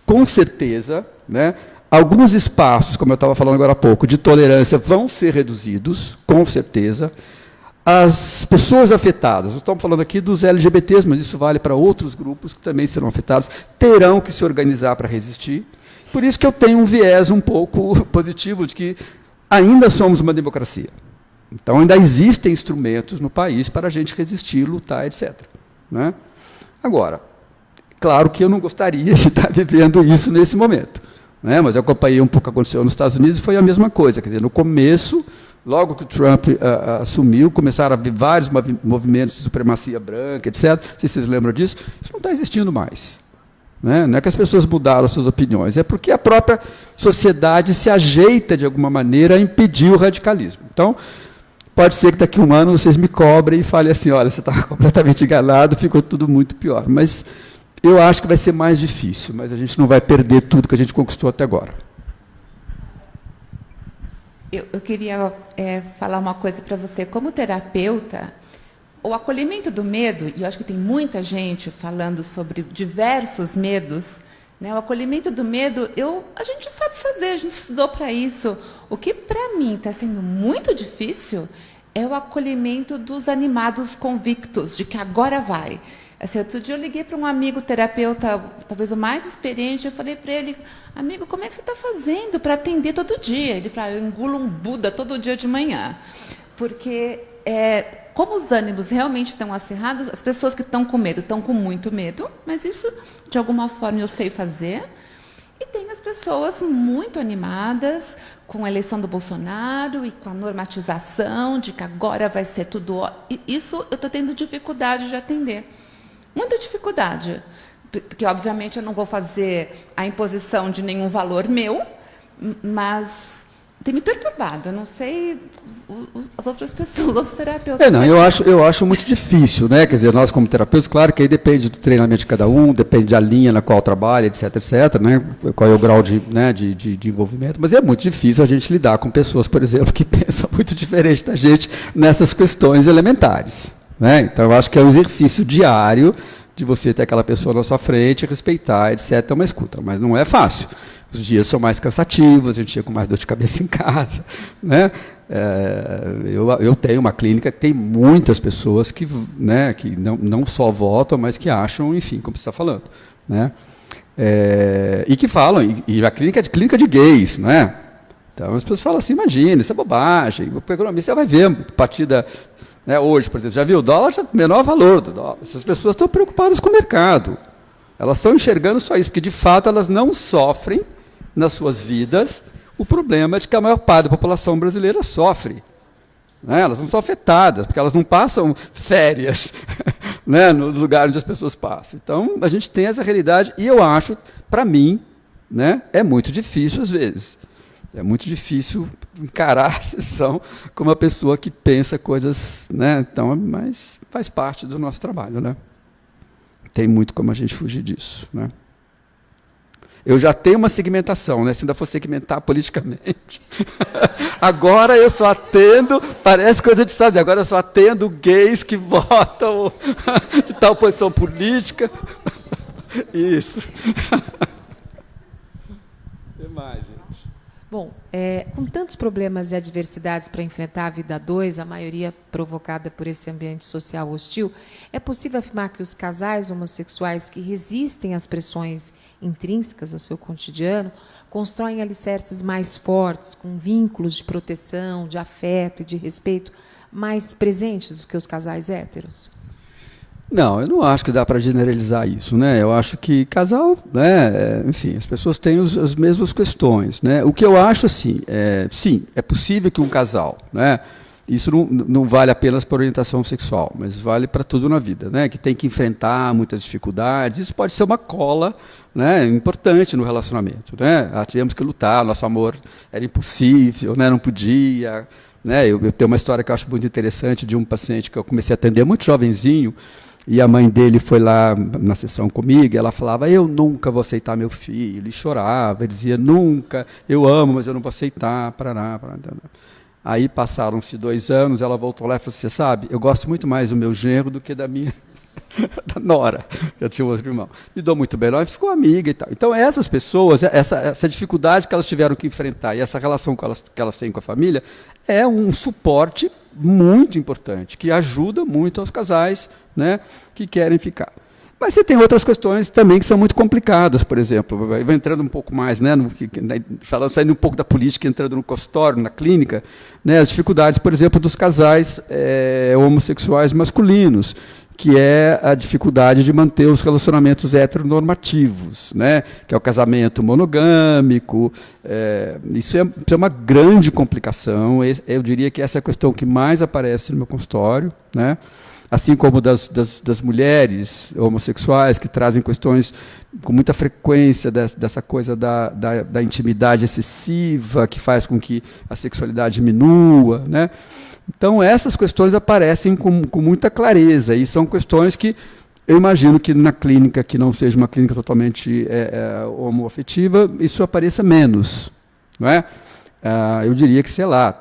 [SPEAKER 2] com certeza, né? Alguns espaços, como eu estava falando agora há pouco, de tolerância vão ser reduzidos, com certeza. As pessoas afetadas, nós estamos falando aqui dos LGBTs, mas isso vale para outros grupos que também serão afetados, terão que se organizar para resistir. Por isso que eu tenho um viés um pouco positivo de que ainda somos uma democracia. Então, ainda existem instrumentos no país para a gente resistir, lutar, etc. Né? Agora, claro que eu não gostaria de estar vivendo isso nesse momento. Né? Mas eu acompanhei um pouco o que aconteceu nos Estados Unidos e foi a mesma coisa. Quer dizer, no começo, logo que o Trump assumiu, começaram a haver vários movimentos de supremacia branca, etc. Não sei se vocês lembram disso. Isso não está existindo mais. Né? Não é que as pessoas mudaram as suas opiniões, é porque a própria sociedade se ajeita, de alguma maneira, a impedir o radicalismo. Então, pode ser que daqui a um ano vocês me cobrem e falem assim, olha, você estava completamente enganado, ficou tudo muito pior. Mas eu acho que vai ser mais difícil, mas a gente não vai perder tudo que a gente conquistou até agora.
[SPEAKER 3] Eu queria falar uma coisa para você. Como terapeuta, o acolhimento do medo, e eu acho que tem muita gente falando sobre diversos medos, né? O acolhimento do medo, a gente sabe fazer, a gente estudou para isso. O que, para mim, está sendo muito difícil é o acolhimento dos animados convictos, de que agora vai. Assim, outro dia eu liguei para um amigo terapeuta, talvez o mais experiente, eu falei para ele, amigo, como é que você está fazendo para atender todo dia? Ele falou, eu engulo um Buda todo dia de manhã. Porque, como os ânimos realmente estão acirrados, as pessoas que estão com medo estão com muito medo, mas isso, de alguma forma, eu sei fazer. E tem as pessoas muito animadas com a eleição do Bolsonaro e com a normatização de que agora vai ser tudo... E isso eu estou tendo dificuldade de atender. Muita dificuldade, porque, obviamente, eu não vou fazer a imposição de nenhum valor meu, mas tem me perturbado. Eu não sei as outras pessoas, os terapeutas.
[SPEAKER 2] Não, eu acho muito difícil, né? Quer dizer, nós como terapeutas, claro que aí depende do treinamento de cada um, depende da linha na qual trabalha, etc, né? Qual é o grau de envolvimento, mas é muito difícil a gente lidar com pessoas, por exemplo, que pensam muito diferente da gente nessas questões elementares. Né? Então, eu acho que é um exercício diário de você ter aquela pessoa na sua frente, respeitar, etc., uma escuta. Mas não é fácil. Os dias são mais cansativos, a gente chega com mais dor de cabeça em casa. Né? Eu tenho uma clínica que tem muitas pessoas que não só votam, mas que acham, enfim, como você está falando. Né? E que falam, e a clínica é clínica de gays, não é? Então, as pessoas falam assim, imagina, isso é bobagem, o economista vai ver a partida... Hoje, por exemplo, já viu o dólar, já menor valor do dólar. Essas pessoas estão preocupadas com o mercado. Elas estão enxergando só isso, porque, de fato, elas não sofrem nas suas vidas o problema de que a maior parte da população brasileira sofre. Né? Elas não são afetadas, porque elas não passam férias né, nos lugares onde as pessoas passam. Então, a gente tem essa realidade, e eu acho, para mim, né, é muito difícil às vezes. É muito difícil encarar a sessão como uma pessoa que pensa coisas, né? Então, mas faz parte do nosso trabalho, né? Tem muito como a gente fugir disso, né? Eu já tenho uma segmentação, né? Se ainda for segmentar politicamente. Agora eu só atendo, parece coisa de Estado, agora eu só atendo gays que votam de tal posição política. Isso. O que mais, gente?
[SPEAKER 1] Bom, com tantos problemas e adversidades para enfrentar a vida a dois, a maioria provocada por esse ambiente social hostil, é possível afirmar que os casais homossexuais que resistem às pressões intrínsecas ao seu cotidiano constroem alicerces mais fortes, com vínculos de proteção, de afeto e de respeito mais presentes do que os casais héteros?
[SPEAKER 2] Não, eu não acho que dá para generalizar isso, né? Eu acho que casal, né, enfim, as pessoas têm as mesmas questões, né? O que eu acho, assim, sim, é possível que um casal, né? Isso não vale apenas para orientação sexual, mas vale para tudo na vida, né? Que tem que enfrentar muitas dificuldades. Isso pode ser uma cola, né, importante no relacionamento, né? Tivemos que lutar, nosso amor era impossível, né? Não podia, né? Eu tenho uma história que eu acho muito interessante de um paciente que eu comecei a atender muito jovenzinho. E a mãe dele foi lá na sessão comigo, e ela falava, eu nunca vou aceitar meu filho. Ele chorava, ele dizia, nunca, eu amo, mas eu não vou aceitar. Parará. Aí passaram-se 2 anos, ela voltou lá e falou, você sabe, eu gosto muito mais do meu genro do que da minha da nora, que eu tinha um outro irmão. Me dou muito bem, ela ficou amiga e tal. Então essas pessoas, essa dificuldade que elas tiveram que enfrentar e essa relação que elas têm com a família, é um suporte muito importante, que ajuda muito aos casais, né, que querem ficar. Mas você tem outras questões também que são muito complicadas, por exemplo, vai entrando um pouco mais, né, saindo um pouco da política, entrando no consultório, na clínica, né, as dificuldades, por exemplo, dos casais homossexuais masculinos, que é a dificuldade de manter os relacionamentos heteronormativos, né? Que é o casamento monogâmico. Isso é uma grande complicação. Eu diria que essa é a questão que mais aparece no meu consultório, né? Assim como das mulheres homossexuais, que trazem questões com muita frequência dessa coisa da intimidade excessiva, que faz com que a sexualidade diminua, né? Então, essas questões aparecem com muita clareza, e são questões que eu imagino que na clínica, que não seja uma clínica totalmente homoafetiva, isso apareça menos. Não é? Eu diria que, sei lá,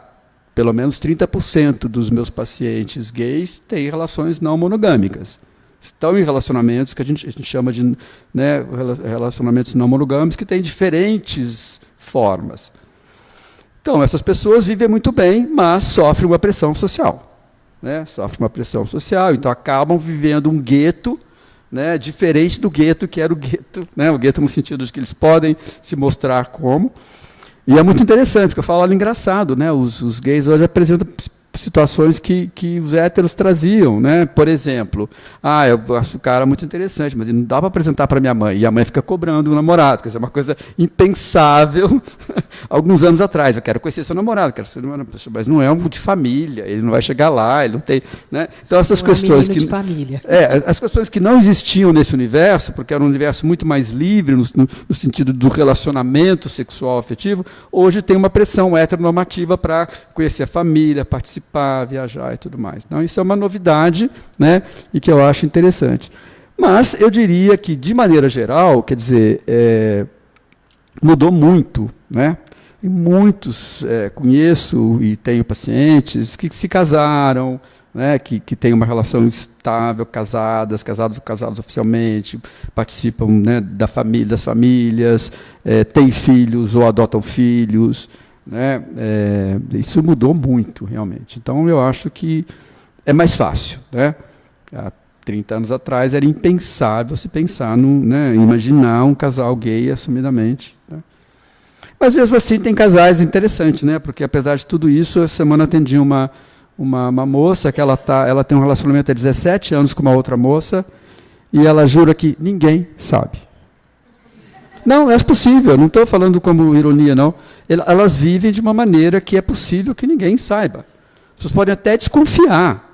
[SPEAKER 2] pelo menos 30% dos meus pacientes gays têm relações não monogâmicas. Estão em relacionamentos que a gente chama de, né, relacionamentos não monogâmicos, que têm diferentes formas. Então, essas pessoas vivem muito bem, mas sofrem uma pressão social. Né? Sofrem uma pressão social, então acabam vivendo um gueto, né, diferente do gueto que era o gueto, né, o gueto no sentido de que eles podem se mostrar como. E é muito interessante, porque eu falo, olha, engraçado, né, os gays hoje apresentam situações que os héteros traziam, né? Por exemplo, eu acho o cara muito interessante, mas não dá para apresentar para minha mãe, e a mãe fica cobrando o namorado, quer dizer, uma coisa impensável alguns anos atrás. Eu quero conhecer seu namorado, mas não é um de família, ele não vai chegar lá, ele não tem, né? Então essas questões que
[SPEAKER 1] de família.
[SPEAKER 2] as questões que não existiam nesse universo, porque era um universo muito mais livre no sentido do relacionamento sexual afetivo, hoje tem uma pressão heteronormativa para conhecer a família, participar, viajar e tudo mais. Então, isso é uma novidade, né, e que eu acho interessante. Mas eu diria que, de maneira geral, quer dizer, mudou muito, né? E muitos conheço e tenho pacientes que se casaram, né, que têm uma relação estável, casados oficialmente, participam, né, das famílias, têm filhos ou adotam filhos. Né? Isso mudou muito, realmente. Então, eu acho que é mais fácil. Né? Há 30 anos atrás era impensável se pensar, imaginar um casal gay assumidamente. Né? Mas, mesmo assim, tem casais interessantes, né? Porque, apesar de tudo isso, essa semana atendi uma moça que ela tem um relacionamento há 17 anos com uma outra moça, E ela jura que ninguém sabe. Não, é possível, não estou falando como ironia, não. Elas vivem de uma maneira que é possível que ninguém saiba. As pessoas podem até desconfiar,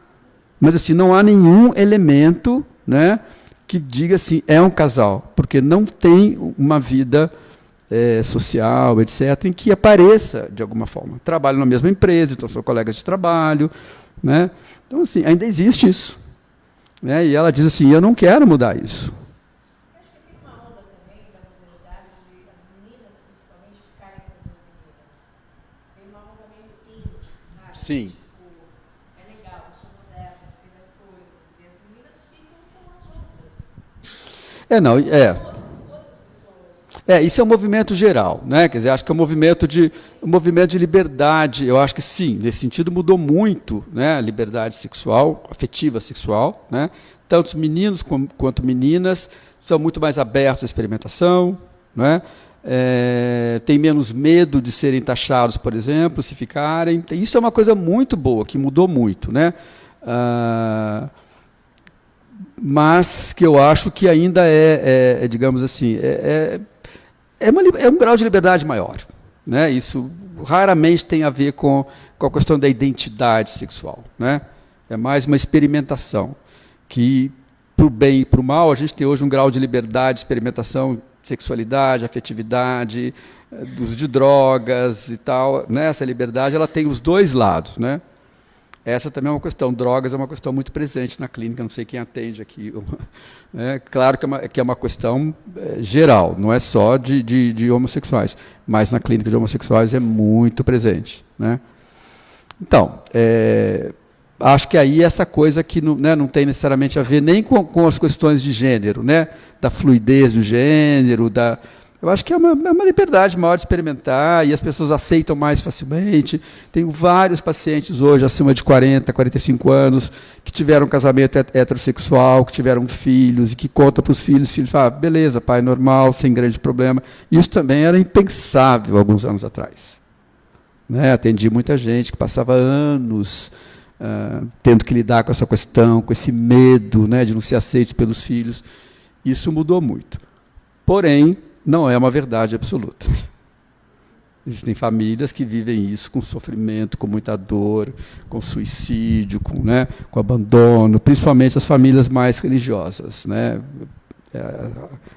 [SPEAKER 2] mas assim, não há nenhum elemento, né, que diga assim, é um casal, porque não tem uma vida social, etc., em que apareça de alguma forma. Trabalham na mesma empresa, então são colegas de trabalho, né? Então, assim, ainda existe isso. Né? E ela diz assim, eu não quero mudar isso.
[SPEAKER 5] Acho que tem uma onda também da modernidade de as meninas, principalmente, ficarem com as meninas. Tem uma onda meio indie, sabe?
[SPEAKER 2] Sim.
[SPEAKER 5] Tipo, é legal, eu sou moderna, eu sei das coisas. E as meninas ficam com as outras.
[SPEAKER 2] Isso é um movimento geral, né? Quer dizer, acho que é um movimento de liberdade. Eu acho que sim, nesse sentido mudou muito, né? A liberdade sexual, afetiva sexual, né? Tanto meninos quanto meninas são muito mais abertos à experimentação, né? Tem menos medo de serem taxados, por exemplo, se ficarem. Isso é uma coisa muito boa, que mudou muito, né? Mas que eu acho que ainda digamos assim, é um grau de liberdade maior. Né? Isso raramente tem a ver com a questão da identidade sexual. Né? É mais uma experimentação, que, para o bem e para o mal, a gente tem hoje um grau de liberdade, experimentação, sexualidade, afetividade, uso de drogas e tal. Né? Essa liberdade ela tem os dois lados. Né? Essa também é uma questão. Drogas é uma questão muito presente na clínica, não sei quem atende aqui. Claro que é uma questão geral, não é só de homossexuais, mas na clínica de homossexuais é muito presente. Né? Então, acho que aí essa coisa que não tem necessariamente a ver nem com as questões de gênero, né? Da fluidez do gênero, eu acho que é uma liberdade maior de experimentar e as pessoas aceitam mais facilmente. Tenho vários pacientes hoje, acima de 40, 45 anos, que tiveram um casamento heterossexual, que tiveram filhos e que contam para os filhos falam, beleza, pai, normal, sem grande problema. Isso também era impensável alguns anos atrás. Né? Atendi muita gente que passava anos tendo que lidar com essa questão, com esse medo, né, de não ser aceitos pelos filhos. Isso mudou muito. Porém, não é uma verdade absoluta. Existem famílias que vivem isso com sofrimento, com muita dor, com suicídio, com abandono, principalmente as famílias mais religiosas. Né?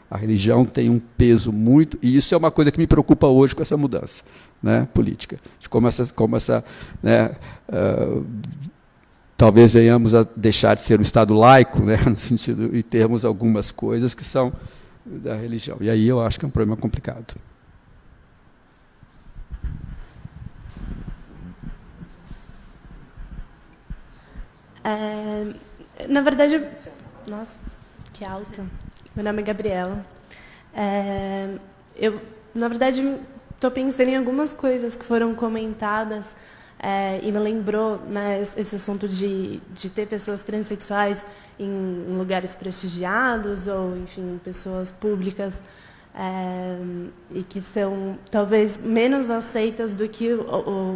[SPEAKER 2] A religião tem um peso muito, e isso é uma coisa que me preocupa hoje com essa mudança, né, política, de como essa talvez venhamos a deixar de ser um Estado laico, né, no sentido, e termos algumas coisas que são da religião. E aí eu acho que é um problema complicado.
[SPEAKER 7] Na verdade, nossa, que alto. Meu nome é Gabriela. Eu, na verdade, estou pensando em algumas coisas que foram comentadas e me lembrou, né, esse assunto de ter pessoas transexuais em lugares prestigiados ou, enfim, pessoas públicas e que são talvez menos aceitas do que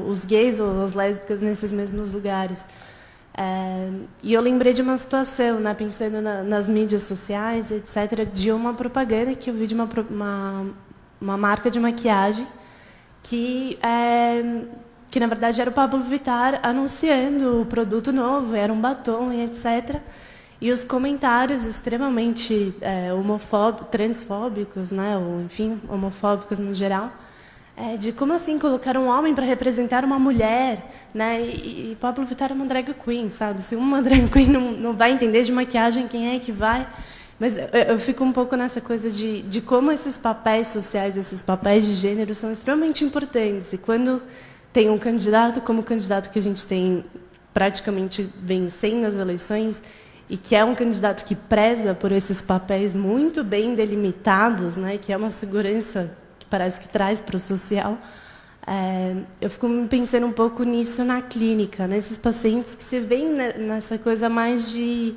[SPEAKER 7] os gays ou as lésbicas nesses mesmos lugares. E eu lembrei de uma situação, né, pensando nas mídias sociais, etc., de uma propaganda que eu vi de uma marca de maquiagem que na verdade era o Pablo Vittar anunciando o produto novo, era um batom e etc. E os comentários extremamente transfóbicos, né, ou enfim, homofóbicos no geral, de como assim colocar um homem para representar uma mulher, né? E Pablo Vittar é uma drag queen, sabe? Se uma drag queen não vai entender de maquiagem, quem é que vai? Mas eu fico um pouco nessa coisa de como esses papéis sociais, esses papéis de gênero são extremamente importantes. E quando tem um candidato como o candidato que a gente tem praticamente vencendo as eleições, e que é um candidato que preza por esses papéis muito bem delimitados, né, que é uma segurança que parece que traz para o social, eu fico pensando um pouco nisso na clínica, nesses pacientes que se veem nessa coisa mais de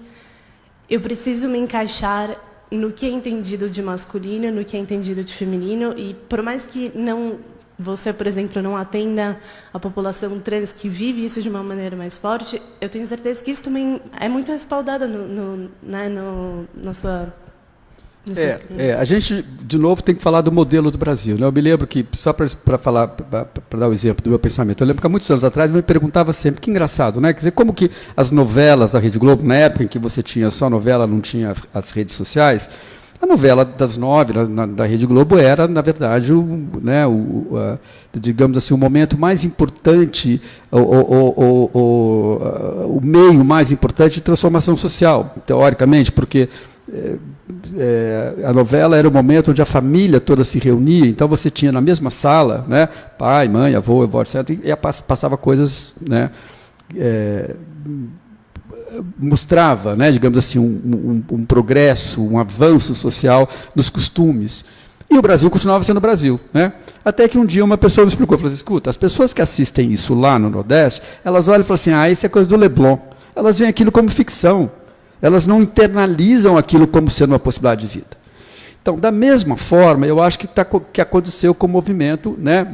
[SPEAKER 7] eu preciso me encaixar no que é entendido de masculino, no que é entendido de feminino, e por mais que não você, por exemplo, não atenda a população trans que vive isso de uma maneira mais forte, eu tenho certeza que isso também é muito respaldado na sua...
[SPEAKER 2] A gente, de novo, tem que falar do modelo do Brasil. Né? Eu me lembro que, só para dar o exemplo do meu pensamento, eu lembro que há muitos anos atrás eu me perguntava sempre, que engraçado, né? Quer dizer, como que as novelas da Rede Globo, na época em que você tinha só novela, não tinha as redes sociais, a novela das 9 da Rede Globo era, na verdade, digamos assim, o momento mais importante, o meio mais importante de transformação social, teoricamente, porque a novela era o momento onde a família toda se reunia, então você tinha na mesma sala, né, pai, mãe, avô, etc., e passava coisas, né, mostrava, né, digamos assim, um progresso, um avanço social nos costumes. E o Brasil continuava sendo o Brasil. Né? Até que um dia uma pessoa me explicou, falou assim, escuta, as pessoas que assistem isso lá no Nordeste, elas olham e falam assim, isso é coisa do Leblon. Elas veem aquilo como ficção. Elas não internalizam aquilo como sendo uma possibilidade de vida. Então, da mesma forma, eu acho que aconteceu com o movimento, né,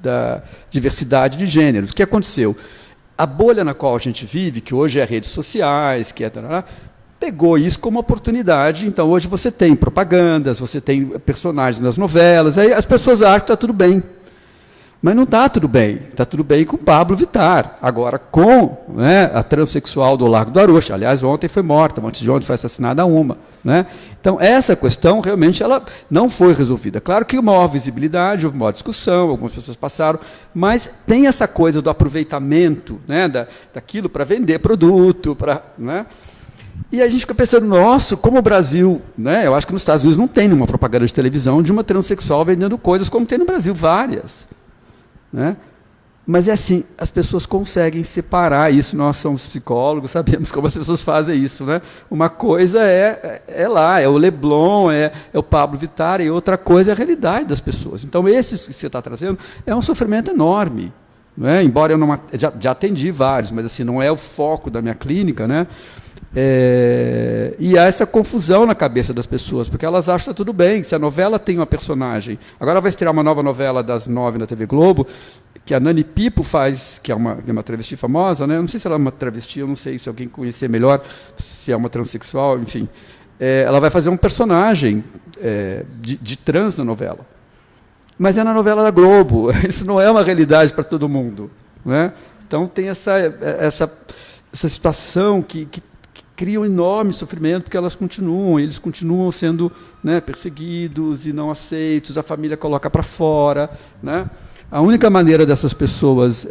[SPEAKER 2] da diversidade de gêneros. O que aconteceu? A bolha na qual a gente vive, que hoje é redes sociais, pegou isso como oportunidade. Então, hoje você tem propagandas, você tem personagens nas novelas, aí as pessoas acham que está tudo bem. Mas não está tudo bem. Está tudo bem com Pablo Vittar. Agora, com, né, a transexual do Largo do Arocha, aliás, ontem foi morta, antes de ontem foi assassinada uma. Né? Então, essa questão, realmente, ela não foi resolvida. Claro que houve maior visibilidade, houve maior discussão, algumas pessoas passaram, mas tem essa coisa do aproveitamento, né, daquilo para vender produto, né? E a gente fica pensando, nossa, como o Brasil, né, eu acho que nos Estados Unidos não tem nenhuma propaganda de televisão de uma transexual vendendo coisas, como tem no Brasil, várias. Né? Mas é assim, as pessoas conseguem separar isso, nós somos psicólogos, sabemos como as pessoas fazem isso. Né? Uma coisa é o Leblon, é o Pablo Vittar, e outra coisa é a realidade das pessoas. Então, esse que você está trazendo é um sofrimento enorme. Né? Embora eu não já atendi vários, mas assim, não é o foco da minha clínica, né? E há essa confusão na cabeça das pessoas, porque elas acham que está tudo bem, se a novela tem uma personagem. Agora vai estrear uma nova novela das 9 na TV Globo, que a Nani Pipo faz, que é uma travesti famosa, né? Não sei se ela é uma travesti, eu não sei se alguém conhecer melhor, se é uma transexual, enfim. Ela vai fazer um personagem de trans na novela. Mas é na novela da Globo, isso não é uma realidade para todo mundo. Né? Então tem essa situação que cria um enorme sofrimento, porque eles continuam sendo, né, perseguidos e não aceitos, a família coloca para fora. Né? A única maneira dessas pessoas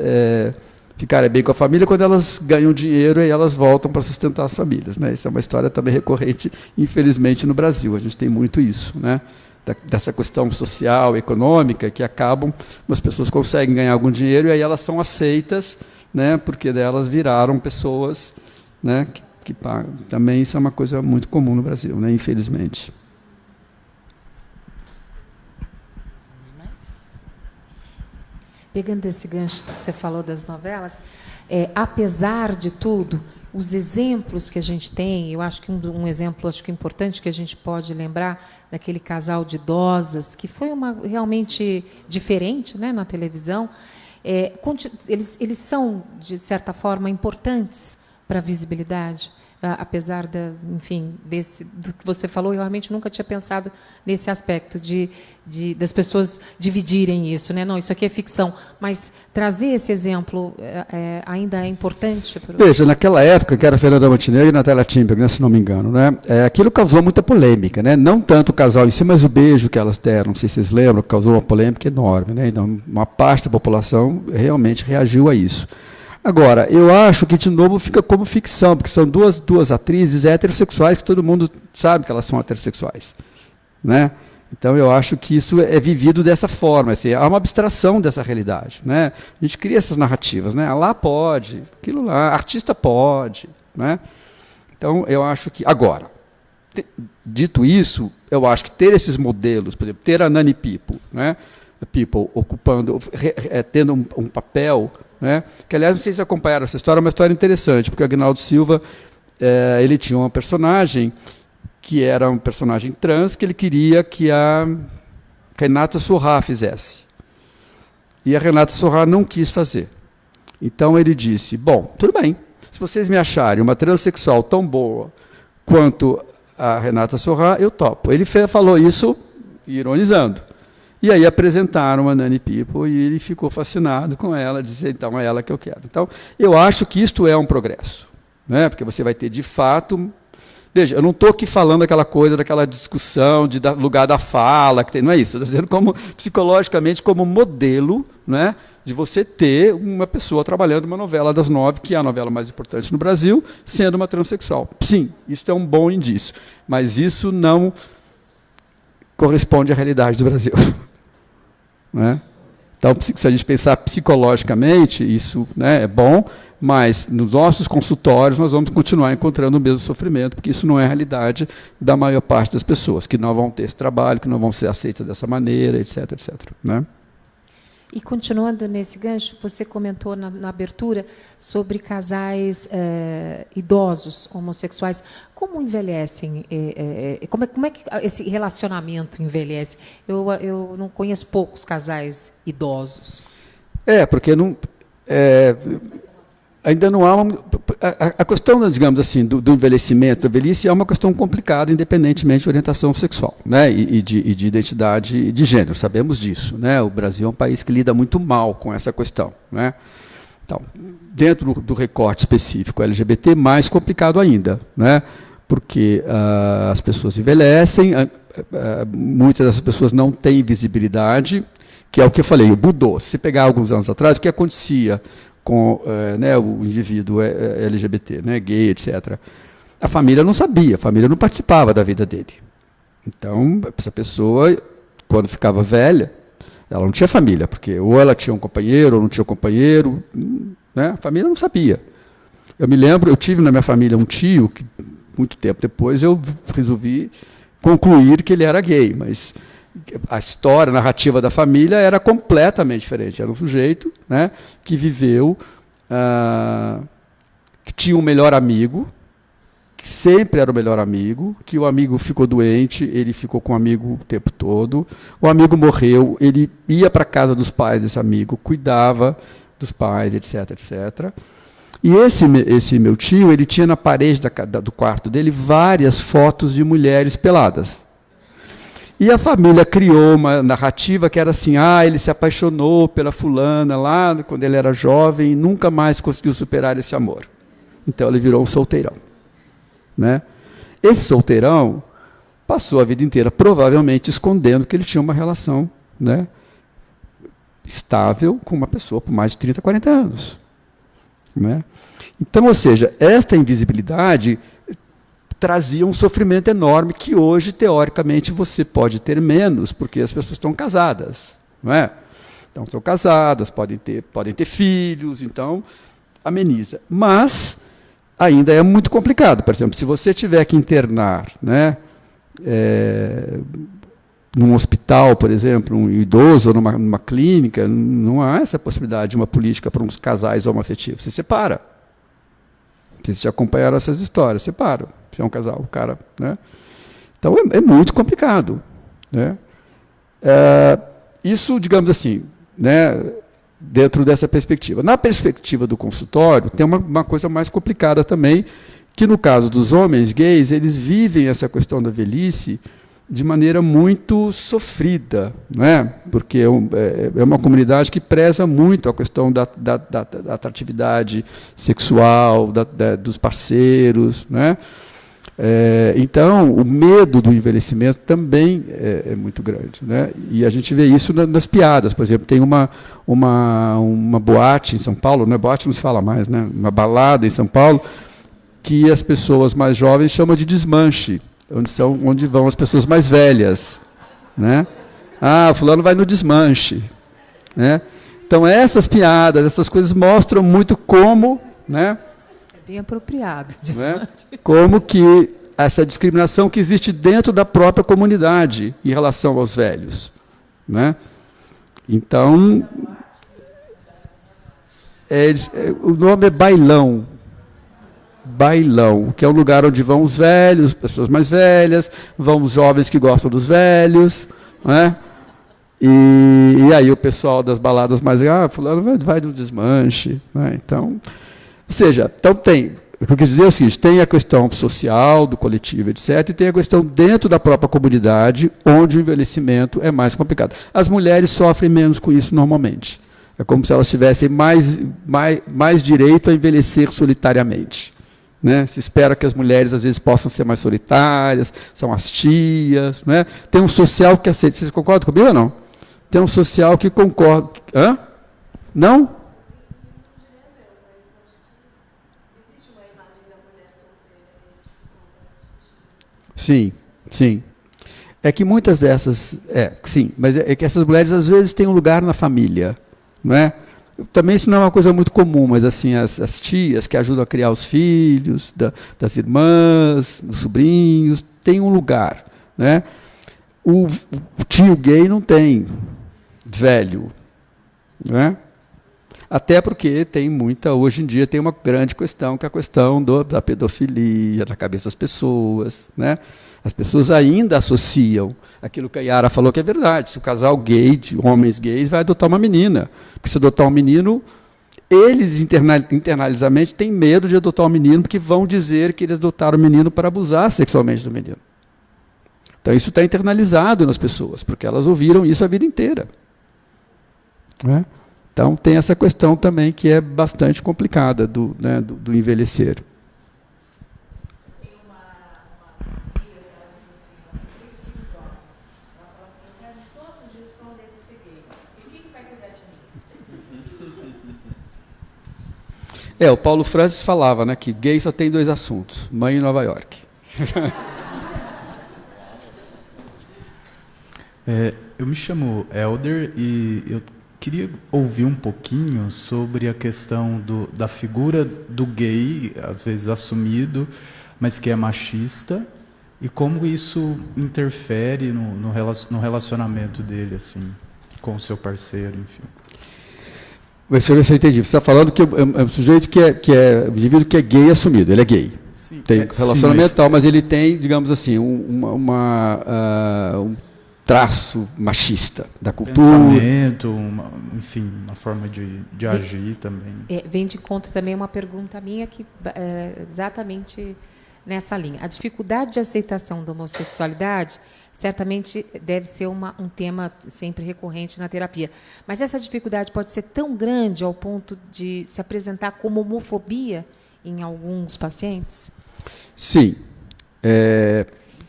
[SPEAKER 2] ficarem bem com a família é quando elas ganham dinheiro e elas voltam para sustentar as famílias. Né? Isso é uma história também recorrente, infelizmente, no Brasil. A gente tem muito isso, né? Dessa questão social, econômica, que as pessoas conseguem ganhar algum dinheiro e aí elas são aceitas, né, porque delas viraram pessoas, né, que pagam. Também isso é uma coisa muito comum no Brasil, né, infelizmente.
[SPEAKER 1] Pegando esse gancho que você falou das novelas, apesar de tudo, os exemplos que a gente tem, eu acho que um exemplo importante que a gente pode lembrar daquele casal de idosas, que foi realmente diferente, né, na televisão, eles são, de certa forma, importantes para a visibilidade. Apesar do que você falou, eu realmente nunca tinha pensado nesse aspecto das pessoas dividirem isso, né? Não, isso aqui é ficção, mas trazer esse exemplo ainda é importante.
[SPEAKER 2] Veja, naquela época, que era Fernanda Montenegro e Natália Timberg, né, se não me engano, né? Aquilo causou muita polêmica, né? Não tanto o casal em si, mas o beijo que elas deram, não sei se vocês lembram, causou uma polêmica enorme, né? Então, uma parte da população realmente reagiu a isso. Agora, eu acho que, de novo, fica como ficção, porque são duas atrizes heterossexuais que todo mundo sabe que elas são heterossexuais. Né? Então, eu acho que isso é vivido dessa forma. Assim, há uma abstração dessa realidade. Né? A gente cria essas narrativas. Né? Lá pode, aquilo lá, artista pode. Né? Então, eu acho que... Agora, dito isso, eu acho que ter esses modelos, por exemplo, ter a Nani Pipo, né? People ocupando, tendo um papel... Né? Que, aliás, não sei se acompanharam essa história, é uma história interessante, porque o Aguinaldo Silva ele tinha uma personagem que era um personagem trans, que ele queria que a Renata Sorrah fizesse. E a Renata Sorrah não quis fazer. Então ele disse, bom, tudo bem, se vocês me acharem uma transexual tão boa quanto a Renata Sorrah, eu topo. Ele falou isso ironizando. E aí apresentaram a Nani People e ele ficou fascinado com ela, disse, então é ela que eu quero. Então, eu acho que isto é um progresso, né? Porque você vai ter, de fato... Veja, eu não estou aqui falando aquela coisa, daquela discussão de lugar da fala, que tem, não é isso. Estou dizendo como, psicologicamente como modelo, né, de você ter uma pessoa trabalhando uma novela das 9, que é a novela mais importante no Brasil, sendo uma transexual. Sim, isso é um bom indício, mas isso não corresponde à realidade do Brasil. Né? Então, se a gente pensar psicologicamente, isso, né, é bom, mas nos nossos consultórios nós vamos continuar encontrando o mesmo sofrimento, porque isso não é a realidade da maior parte das pessoas, que não vão ter esse trabalho, que não vão ser aceitas dessa maneira, etc, etc. Né?
[SPEAKER 1] E continuando nesse gancho, você comentou na abertura sobre casais idosos, homossexuais. Como envelhecem? Como é que esse relacionamento envelhece? Eu não conheço poucos casais idosos.
[SPEAKER 2] Porque não... ainda não há a questão, digamos assim, do envelhecimento, da velhice, é uma questão complicada, independentemente de orientação sexual, né, e de identidade de gênero, sabemos disso, né? O Brasil é um país que lida muito mal com essa questão, né? Então, dentro do recorte específico LGBT, mais complicado ainda, né? Porque as pessoas envelhecem, muitas dessas pessoas não têm visibilidade, que é o que eu falei, mudou. Se você pegar alguns anos atrás, o que acontecia com né, o indivíduo LGBT, né, gay, etc. A família não sabia, a família não participava da vida dele. Então, essa pessoa, quando ficava velha, ela não tinha família, porque ou ela tinha um companheiro ou não tinha um companheiro, né, a família não sabia. Eu me lembro, eu tive na minha família um tio, que muito tempo depois eu resolvi concluir que ele era gay, mas a história, a narrativa da família era completamente diferente. Era um sujeito, né, que viveu, que tinha um melhor amigo, que sempre era o melhor amigo, que o amigo ficou doente, ele ficou com o amigo o tempo todo, o amigo morreu, ele ia para a casa dos pais desse amigo, cuidava dos pais, etc, etc. E esse meu tio, ele tinha na parede do quarto dele várias fotos de mulheres peladas. E a família criou uma narrativa que era assim, ele se apaixonou pela fulana lá quando ele era jovem e nunca mais conseguiu superar esse amor. Então ele virou um solteirão. Né? Esse solteirão passou a vida inteira provavelmente escondendo que ele tinha uma relação, né, estável com uma pessoa por mais de 30, 40 anos. Né? Então, ou seja, esta invisibilidade trazia um sofrimento enorme que hoje, teoricamente, você pode ter menos, porque as pessoas estão casadas. Não é? Então, estão casadas, podem ter filhos, então ameniza. Mas ainda é muito complicado. Por exemplo, se você tiver que internar, né, num hospital, por exemplo, um idoso, ou numa clínica, não há essa possibilidade de uma política para uns casais homoafetivos. Você separa. Vocês já acompanharam essas histórias, separam. Se é um casal, o cara, né? Então é muito complicado, né? Isso, digamos assim, né, dentro dessa perspectiva. Na perspectiva do consultório, tem uma coisa mais complicada também, que no caso dos homens gays, eles vivem essa questão da velhice de maneira muito sofrida, né? Porque é uma comunidade que preza muito a questão da atratividade sexual, dos parceiros, né? Então, o medo do envelhecimento também é muito grande, né? E a gente vê isso nas piadas. Por exemplo, tem uma boate em São Paulo, não é boate, não se fala mais, né? Uma balada em São Paulo, que as pessoas mais jovens chamam de desmanche, onde vão as pessoas mais velhas, né? Fulano vai no desmanche, né? Então essas piadas, essas coisas mostram muito como, né?
[SPEAKER 1] É bem apropriado,
[SPEAKER 2] né? Como que essa discriminação que existe dentro da própria comunidade em relação aos velhos, né? Então o nome é bailão. Bailão, que é o lugar onde vão os velhos, pessoas mais velhas, vão os jovens que gostam dos velhos, né? E aí o pessoal das baladas mais, fulano vai no desmanche. Né? Então, ou seja, então tem, o que eu quis dizer é o seguinte, tem a questão social, do coletivo, etc., e tem a questão dentro da própria comunidade, onde o envelhecimento é mais complicado. As mulheres sofrem menos com isso normalmente. É como se elas tivessem mais direito a envelhecer solitariamente. Né? Se espera que as mulheres, às vezes, possam ser mais solitárias, são as tias. Né? Tem um social que aceita. Vocês concordam comigo ou não? Tem um social que concorda. Hã? Não? Sim, sim. É que muitas dessas... sim, mas é que essas mulheres, às vezes, têm um lugar na família. Não é? Também isso não é uma coisa muito comum, mas assim, as tias que ajudam a criar os filhos, das irmãs, dos sobrinhos, têm um lugar. Né? O tio gay não tem velho. Né? Até porque tem hoje em dia tem uma grande questão, que é a questão da pedofilia na cabeça das pessoas. Né? As pessoas ainda associam aquilo que a Yara falou, que é verdade. Se o casal gay, de homens gays, vai adotar uma menina. Porque se adotar um menino, eles internalizamente têm medo de adotar um menino, porque vão dizer que eles adotaram o menino para abusar sexualmente do menino. Então isso está internalizado nas pessoas, porque elas ouviram isso a vida inteira. Né? Então tem essa questão também que é bastante complicada do envelhecer. O Paulo Francis falava, né, que gay só tem 2 assuntos, mãe e Nova York.
[SPEAKER 8] Eu me chamo Elder e eu queria ouvir um pouquinho sobre a questão da figura do gay, às vezes assumido, mas que é machista, e como isso interfere no relacionamento dele, assim, com o seu parceiro, enfim.
[SPEAKER 2] Deixa eu ver se eu entendi. Você está falando que é um sujeito o indivíduo que é gay assumido, ele é gay. Sim, tem relacionamento tal, mas ele tem, digamos assim, um traço machista da cultura.
[SPEAKER 8] Pensamento, enfim, uma forma de agir também.
[SPEAKER 1] Vem de conta também uma pergunta minha que exatamente nessa linha. A dificuldade de aceitação da homossexualidade certamente deve ser um tema sempre recorrente na terapia. Mas essa dificuldade pode ser tão grande ao ponto de se apresentar como homofobia em alguns pacientes?
[SPEAKER 2] Sim.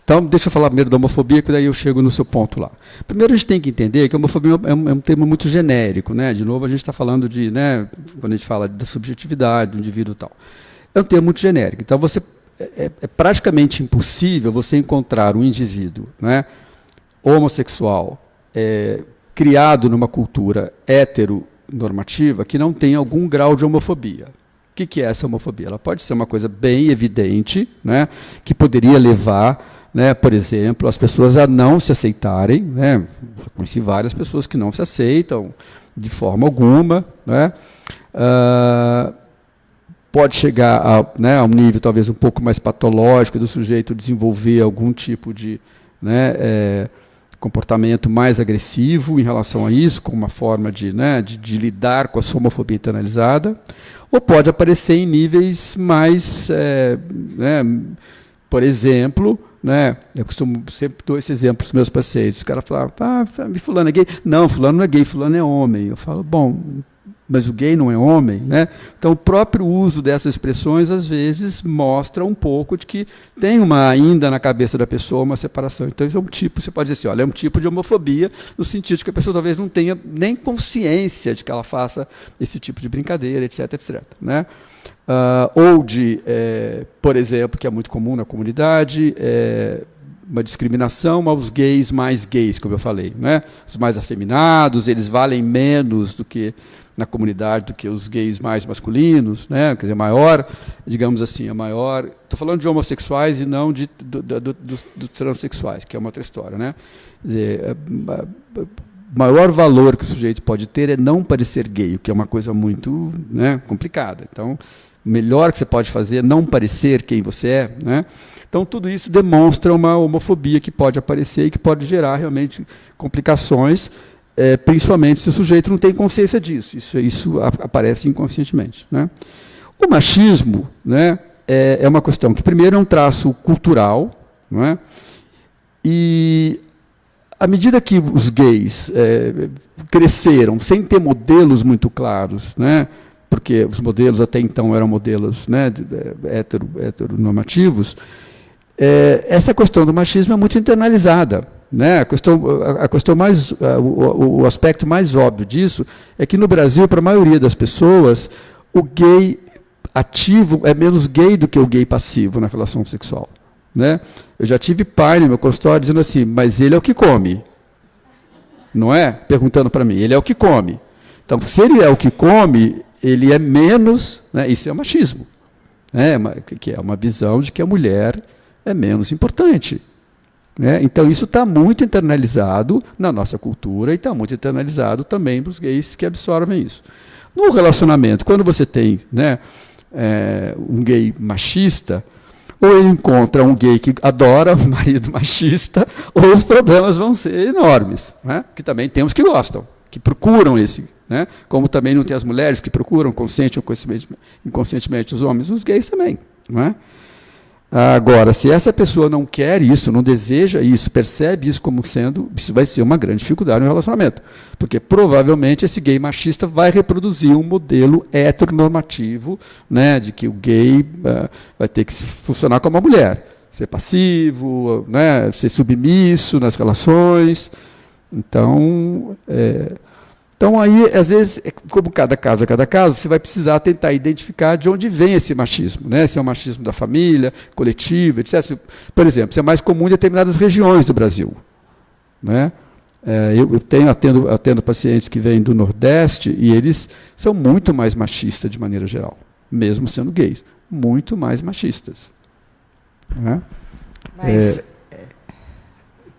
[SPEAKER 2] Então, deixa eu falar primeiro da homofobia, que daí eu chego no seu ponto lá. Primeiro, a gente tem que entender que a homofobia é um termo muito genérico. Né? De novo, a gente está falando de, né, quando a gente fala da subjetividade do indivíduo e tal. É um termo muito genérico. Então, é praticamente impossível você encontrar um indivíduo, né, homossexual, criado numa cultura heteronormativa, que não tenha algum grau de homofobia. O que é essa homofobia? Ela pode ser uma coisa bem evidente, né, que poderia levar, né, por exemplo, as pessoas a não se aceitarem. Né? Eu conheci várias pessoas que não se aceitam de forma alguma. Né? Pode chegar a um nível talvez um pouco mais patológico do sujeito desenvolver algum tipo de, né, comportamento mais agressivo em relação a isso, com uma forma de lidar com a sua homofobia internalizada, ou pode aparecer em níveis mais, por exemplo, né, eu costumo sempre dar esse exemplo para os meus pacientes. O cara fala, fulano é gay? Não, fulano não é gay, fulano é homem. Eu falo, bom, mas o gay não é homem, né? Então, o próprio uso dessas expressões, às vezes, mostra um pouco de que tem ainda na cabeça da pessoa uma separação. Então, isso é um tipo, você pode dizer assim, olha, é um tipo de homofobia, no sentido de que a pessoa talvez não tenha nem consciência de que ela faça esse tipo de brincadeira, etc, etc. Né? Ou de, por exemplo, que é muito comum na comunidade, uma discriminação aos gays mais gays, como eu falei. Né? Os mais afeminados, eles valem menos do que na comunidade do que os gays mais masculinos, né? Quer dizer, maior, digamos assim, a maior... Estou falando de homossexuais e não dos transexuais, que é uma outra história. Né? Quer dizer, o maior valor que o sujeito pode ter é não parecer gay, o que é uma coisa muito, né, complicada. Então, o melhor que você pode fazer é não parecer quem você é. Né? Então, tudo isso demonstra uma homofobia que pode aparecer e que pode gerar realmente complicações. principalmente se o sujeito não tem consciência disso. Isso aparece inconscientemente, né? O machismo, né, é uma questão que, primeiro, é um traço cultural, não é? E, à medida que os gays cresceram sem ter modelos muito claros, né, porque os modelos até então eram modelos, né, heteronormativos, essa questão do machismo é muito internalizada, né? O aspecto mais óbvio disso é que no Brasil, para a maioria das pessoas, o gay ativo é menos gay do que o gay passivo na relação sexual, né? Eu já tive pai no meu consultório dizendo assim, mas ele é o que come, não é? Perguntando para mim, ele é o que come. Então, se ele é o que come, ele é menos, né? Isso é machismo, né? Que é uma visão de que a mulher é menos importante, né? Então, isso está muito internalizado na nossa cultura e está muito internalizado também para os gays que absorvem isso. No relacionamento, quando você tem, né, um gay machista, ou ele encontra um gay que adora um marido machista, ou os problemas vão ser enormes, né? Que também tem os que gostam, que procuram esse, né? Como também não tem as mulheres que procuram consciente ou inconscientemente os homens, os gays também, não é? Agora, se essa pessoa não quer isso, não deseja isso, percebe isso como sendo, isso vai ser uma grande dificuldade no relacionamento. Porque provavelmente esse gay machista vai reproduzir um modelo heteronormativo, né, de que o gay vai ter que funcionar como uma mulher, ser passivo, né, ser submisso nas relações. Então, aí, às vezes, como cada caso, você vai precisar tentar identificar de onde vem esse machismo, né? Se é um machismo da família, coletivo, etc. Por exemplo, isso é mais comum em determinadas regiões do Brasil, né? Eu atendo pacientes que vêm do Nordeste e eles são muito mais machistas de maneira geral, mesmo sendo gays, muito mais machistas, né?
[SPEAKER 9] Mas,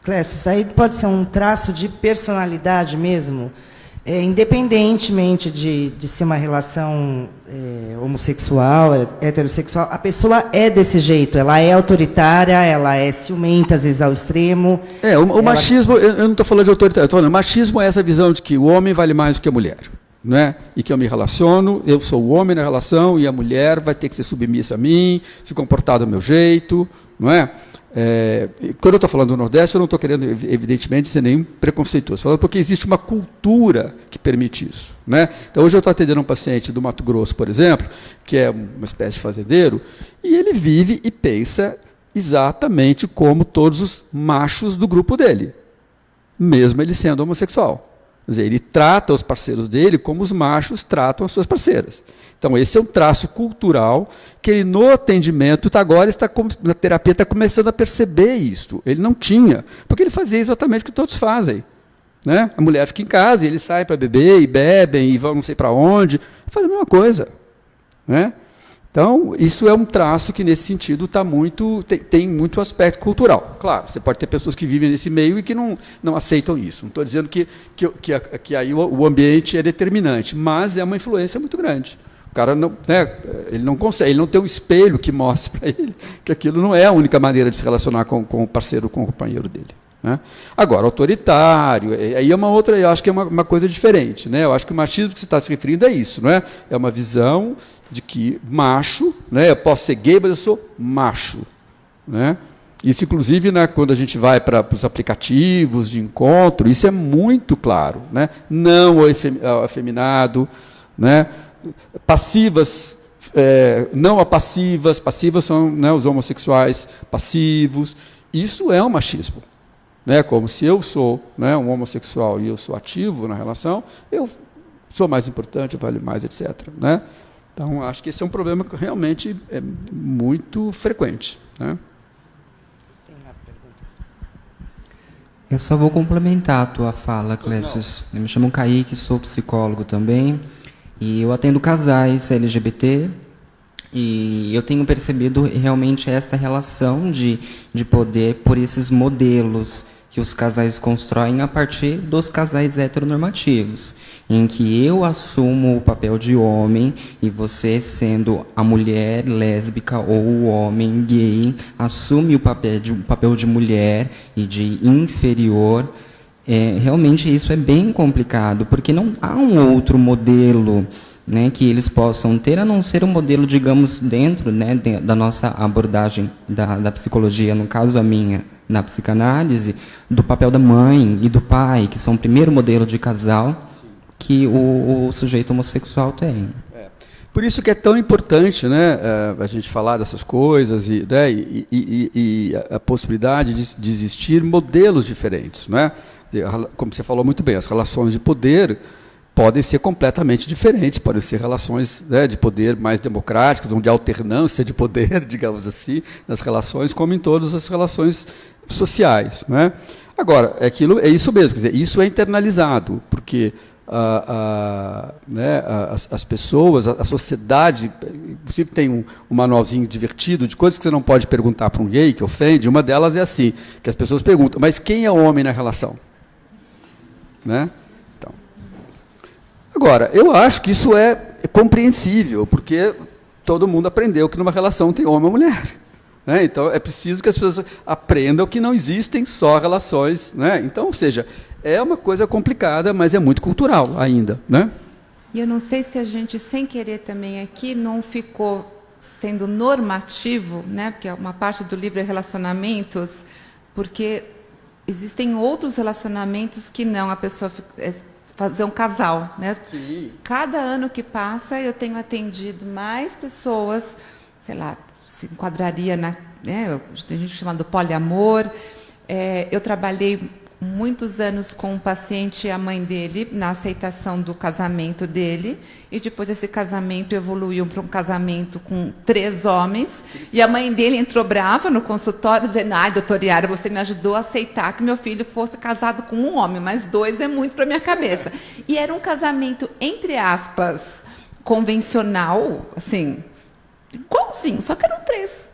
[SPEAKER 9] Clécio, isso aí pode ser um traço de personalidade mesmo? Independentemente de ser uma relação homossexual, heterossexual, a pessoa é desse jeito, ela é autoritária, ela é ciumenta, às vezes ao extremo.
[SPEAKER 2] O machismo, eu não estou falando de autoritário, estou falando, machismo é essa visão de que o homem vale mais do que a mulher, né? E que eu me relaciono, eu sou o homem na relação e a mulher vai ter que ser submissa a mim, se comportar do meu jeito, não é? Quando eu estou falando do Nordeste, eu não estou querendo, evidentemente, ser nenhum preconceituoso, falando porque existe uma cultura que permite isso, né? Então, hoje eu estou atendendo um paciente do Mato Grosso, por exemplo, que é uma espécie de fazendeiro, e ele vive e pensa exatamente como todos os machos do grupo dele, mesmo ele sendo homossexual. Quer dizer, ele trata os parceiros dele como os machos tratam as suas parceiras. Então, esse é um traço cultural que ele, no atendimento, na terapia, está começando a perceber isso. Ele não tinha, porque ele fazia exatamente o que todos fazem, né? A mulher fica em casa, e ele sai para beber, e bebem, e vão não sei para onde, faz a mesma coisa, né? Então, isso é um traço que, nesse sentido, tem muito aspecto cultural. Claro, você pode ter pessoas que vivem nesse meio e que não aceitam isso. Não estou dizendo que aí o ambiente é determinante, mas é uma influência muito grande. O cara não, né, ele não consegue, ele não tem um espelho que mostre para ele que aquilo não é a única maneira de se relacionar com o parceiro, com o companheiro dele, né? Agora, autoritário, aí é uma outra, eu acho que é uma coisa diferente, né? Eu acho que o machismo que você está se referindo é isso, não é? É uma visão de que macho, né? Eu posso ser gay, mas eu sou macho, né? Isso, inclusive, né, quando a gente vai para os aplicativos de encontro, isso é muito claro, né? Não ao afeminado, né? Passivas, não a passivas, passivas são, né, os homossexuais passivos. Isso é um machismo, né? Como se eu sou, né, um homossexual e eu sou ativo na relação, eu sou mais importante, eu valho mais, etc., né? Então, acho que esse é um problema que realmente é muito frequente, né?
[SPEAKER 10] Eu só vou complementar a tua fala, Clécio. Eu me chamo Kaique, sou psicólogo também, e eu atendo casais LGBT, e eu tenho percebido realmente esta relação de poder por esses modelos que os casais constroem a partir dos casais heteronormativos, em que eu assumo o papel de homem e você, sendo a mulher lésbica ou o homem gay, assume o papel de mulher e de inferior, realmente isso é bem complicado, porque não há um outro modelo, né, que eles possam ter, a não ser um modelo, digamos, dentro, né, da nossa abordagem da psicologia, no caso a minha, na psicanálise, do papel da mãe e do pai, que são o primeiro modelo de casal que o sujeito homossexual tem.
[SPEAKER 2] Por isso que é tão importante, né, a gente falar dessas coisas e, né, e a possibilidade de existir modelos diferentes, né? Como você falou muito bem, as relações de poder podem ser completamente diferentes, podem ser relações, né, de poder mais democráticas, onde há alternância de poder, digamos assim, nas relações, como em todas as relações sociais, né? Agora, é isso mesmo, quer dizer, isso é internalizado, porque né, as pessoas, a sociedade, inclusive tem um manualzinho divertido de coisas que você não pode perguntar para um gay, que ofende. Uma delas é assim, que as pessoas perguntam, mas quem é o homem na relação? Né? Então, agora, eu acho que isso é compreensível, porque todo mundo aprendeu que numa relação tem homem e mulher. Né? Então, é preciso que as pessoas aprendam que não existem só relações. Né? Então, ou seja, é uma coisa complicada, mas é muito cultural ainda. Né?
[SPEAKER 3] E eu não sei se a gente, sem querer também aqui, não ficou sendo normativo, né? Porque uma parte do livro é relacionamentos, porque existem outros relacionamentos que não, a pessoa fazer um casal. Né?
[SPEAKER 2] Sim.
[SPEAKER 3] Cada ano que passa, eu tenho atendido mais pessoas, sei lá, se enquadraria na... Né? Tem gente chamada poliamor. Eu trabalhei muitos anos com um paciente e a mãe dele na aceitação do casamento dele, e depois esse casamento evoluiu para um casamento com 3 homens, e a mãe dele entrou brava no consultório dizendo: ai, doutora Yara, você me ajudou a aceitar que meu filho fosse casado com um homem, mas 2 é muito para minha cabeça. E era um casamento, entre aspas, convencional, assim, igualzinho, só que eram 3.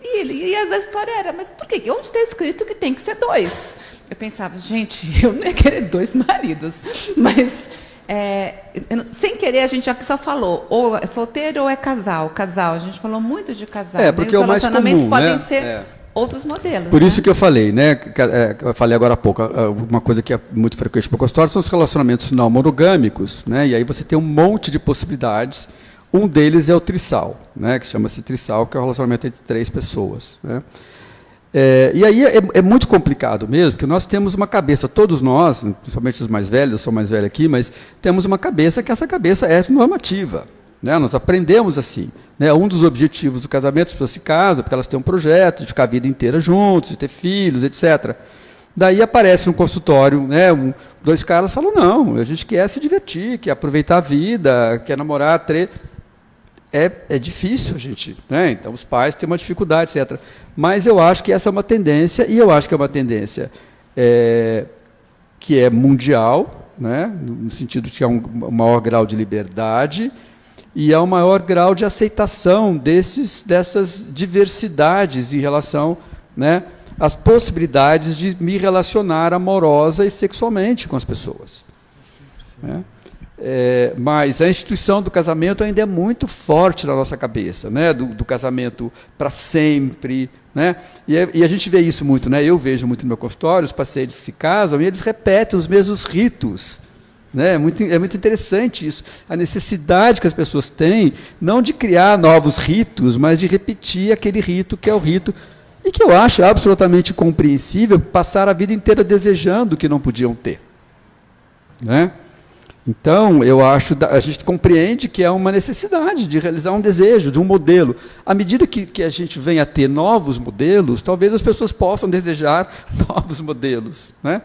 [SPEAKER 3] E a história era, mas por quê? Onde está escrito que tem que ser 2? Eu pensava, gente, eu não ia querer 2 maridos, mas sem querer a gente aqui só falou, ou é solteiro ou é casal. Casal, a gente falou muito de casal.
[SPEAKER 2] Porque
[SPEAKER 3] né? Os
[SPEAKER 2] é o mais
[SPEAKER 3] relacionamentos
[SPEAKER 2] comum,
[SPEAKER 3] podem
[SPEAKER 2] né?
[SPEAKER 3] ser outros modelos.
[SPEAKER 2] Por
[SPEAKER 3] né?
[SPEAKER 2] isso que eu falei, né? Eu falei agora há pouco, uma coisa que é muito frequente no consultório são os relacionamentos não monogâmicos, né? E aí você tem um monte de possibilidades. Um deles é o trissal, né? Que chama-se trissal, que é o relacionamento entre 3 pessoas, né? E aí é muito complicado mesmo, porque nós temos uma cabeça, todos nós, principalmente os mais velhos, eu sou mais velho aqui, mas temos uma cabeça que essa cabeça é normativa. Né? Nós aprendemos assim. Né? Um dos objetivos do casamento, as pessoas se casam porque elas têm um projeto de ficar a vida inteira juntos, de ter filhos, etc. Daí aparece um consultório, né? 2 caras falam, não, a gente quer se divertir, quer aproveitar a vida, quer namorar 3... É difícil, a gente, né? Então os pais têm uma dificuldade, etc. Mas eu acho que essa é uma tendência, e eu acho que é uma tendência que é mundial, né? No sentido de que há um maior grau de liberdade e há um maior grau de aceitação dessas diversidades em relação, né, às possibilidades de me relacionar amorosa e sexualmente com as pessoas. Né? Mas a instituição do casamento ainda é muito forte na nossa cabeça, né? Do casamento para sempre, né? E a gente vê isso muito, né? Eu vejo muito no meu consultório, os pacientes que se casam e eles repetem os mesmos ritos, né? É muito interessante isso, a necessidade que as pessoas têm, não de criar novos ritos, mas de repetir aquele rito que é o rito, e que eu acho absolutamente compreensível passar a vida inteira desejando o que não podiam ter, né? Então, eu acho, a gente compreende que é uma necessidade de realizar um desejo, de um modelo. À medida que a gente vem a ter novos modelos, talvez as pessoas possam desejar novos modelos. Né?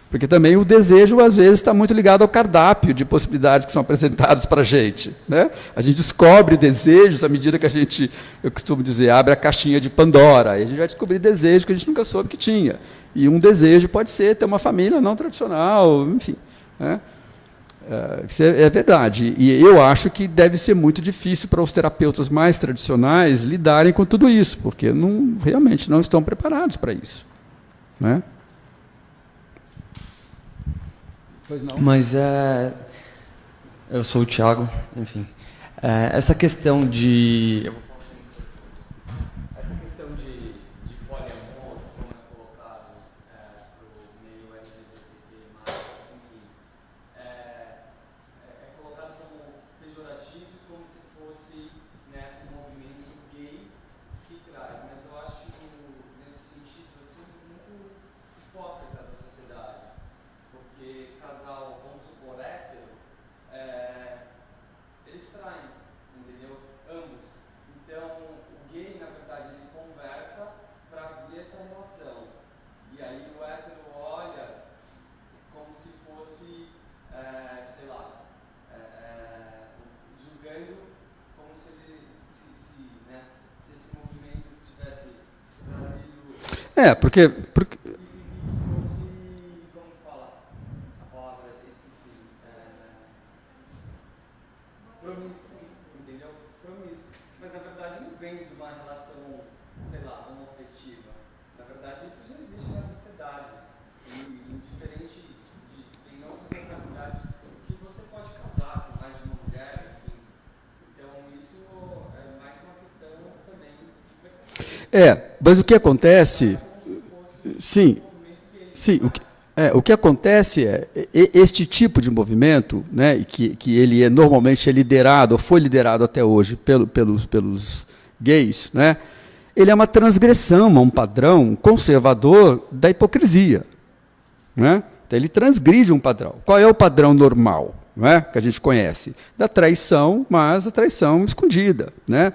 [SPEAKER 2] Porque também o desejo, às vezes, está muito ligado ao cardápio de possibilidades que são apresentadas para a gente. Né? A gente descobre desejos à medida que a gente, eu costumo dizer, abre a caixinha de Pandora. Aí a gente vai descobrir desejos que a gente nunca soube que tinha. E um desejo pode ser ter uma família não tradicional, enfim. Né? Isso é verdade. E eu acho que deve ser muito difícil para os terapeutas mais tradicionais lidarem com tudo isso, porque realmente não estão preparados para isso. Né? Pois não.
[SPEAKER 11] Mas eu sou o Thiago, enfim. Essa questão de... poliamor, como é colocado para o meio LGBT,
[SPEAKER 2] Porque mas o que acontece... Sim, o que acontece este tipo de movimento, né, que ele normalmente é liderado, ou foi liderado até hoje pelos gays, né, ele é uma transgressão a um padrão conservador da hipocrisia. Né? Então, ele transgride um padrão. Qual é o padrão normal, né, que a gente conhece? Da traição, mas a traição escondida, né,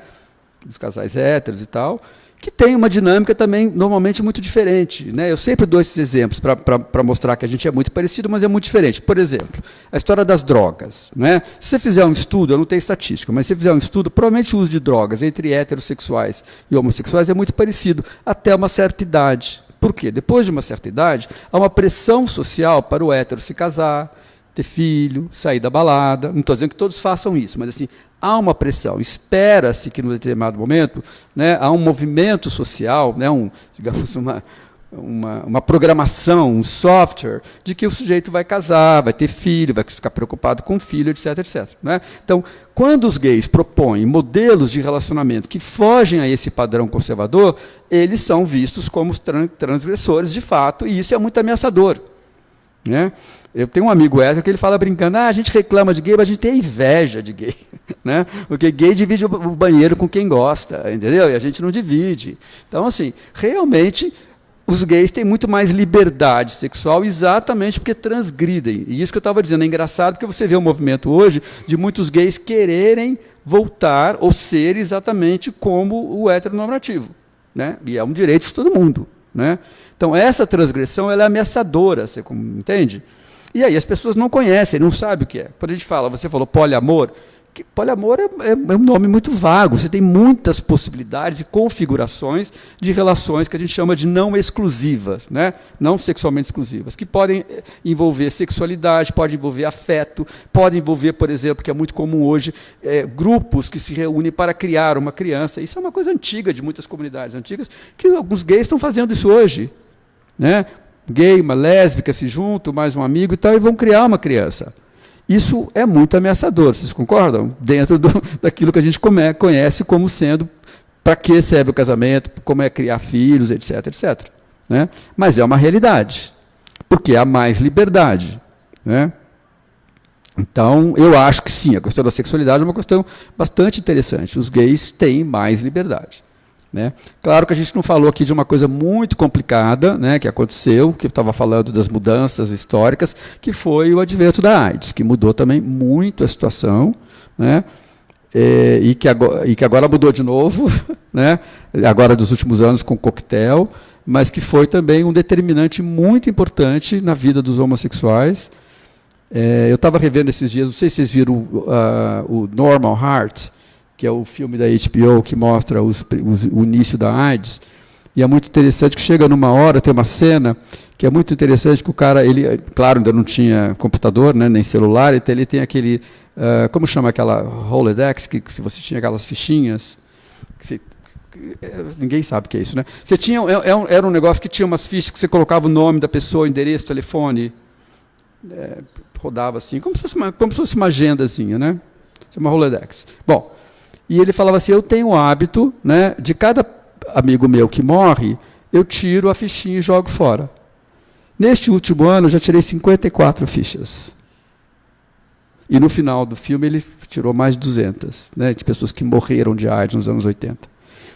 [SPEAKER 2] dos casais héteros e tal, que tem uma dinâmica também normalmente muito diferente. Né? Eu sempre dou esses exemplos para mostrar que a gente é muito parecido, mas é muito diferente. Por exemplo, a história das drogas. Né? Se você fizer um estudo, eu não tenho estatística, mas se você fizer um estudo, provavelmente o uso de drogas entre heterossexuais e homossexuais é muito parecido, até uma certa idade. Por quê? Depois de uma certa idade, há uma pressão social para o hétero se casar, ter filho, sair da balada. Não estou dizendo que todos façam isso, mas assim, há uma pressão. Espera-se que, num determinado momento, né, há um movimento social, né, digamos, uma programação, um software, de que o sujeito vai casar, vai ter filho, vai ficar preocupado com o filho, etc, etc. Né? Então, quando os gays propõem modelos de relacionamento que fogem a esse padrão conservador, eles são vistos como transgressores de fato, e isso é muito ameaçador. Né? Eu tenho um amigo hétero que ele fala brincando, a gente reclama de gay, mas a gente tem inveja de gay. Né? Porque gay divide o banheiro com quem gosta, entendeu? E a gente não divide. Então, assim, realmente, os gays têm muito mais liberdade sexual exatamente porque transgridem. E isso que eu estava dizendo é engraçado, porque você vê o movimento hoje de muitos gays quererem voltar ou ser exatamente como o heteronormativo. Né? E é um direito de todo mundo. Né? Então, essa transgressão ela é ameaçadora, você entende? E aí as pessoas não conhecem, não sabem o que é. Quando a gente fala, você falou poliamor, poliamor é um nome muito vago, você tem muitas possibilidades e configurações de relações que a gente chama de não exclusivas, né? Não sexualmente exclusivas, que podem envolver sexualidade, podem envolver afeto, podem envolver, por exemplo, que é muito comum hoje, grupos que se reúnem para criar uma criança. Isso é uma coisa antiga de muitas comunidades antigas, que alguns gays estão fazendo isso hoje. Né? Gay, uma lésbica se juntam, mais um amigo e tal, e vão criar uma criança. Isso é muito ameaçador, vocês concordam? Dentro daquilo que a gente conhece como sendo para que serve o casamento, como é criar filhos, etc, etc. Né? Mas é uma realidade, porque há mais liberdade. Né? Então, eu acho que sim, a questão da sexualidade é uma questão bastante interessante. Os gays têm mais liberdade. Né? Claro que a gente não falou aqui de uma coisa muito complicada, né, que aconteceu, que eu estava falando das mudanças históricas, que foi o advento da AIDS, que mudou também muito a situação, né, e que agora mudou de novo, né, agora dos últimos anos com o coquetel, mas que foi também um determinante muito importante na vida dos homossexuais. Eu estava revendo esses dias, não sei se vocês viram o Normal Heart, que é o filme da HBO que mostra o início da AIDS, e é muito interessante que chega numa hora, tem uma cena que é muito interessante que o cara, ele, claro, ainda não tinha computador, né, nem celular, então ele tem aquele, como chama aquela Rolodex, que se você tinha aquelas fichinhas, ninguém sabe o que é isso, né? Você tinha, era um negócio que tinha umas fichas que você colocava o nome da pessoa, endereço, telefone, rodava assim, como se fosse uma agendazinha, né? Uma Rolodex. Bom, e ele falava assim, eu tenho o hábito, né, de cada amigo meu que morre, eu tiro a fichinha e jogo fora. Neste último ano, eu já tirei 54 fichas. E no final do filme, ele tirou mais de 200, né, de pessoas que morreram de AIDS nos anos 80.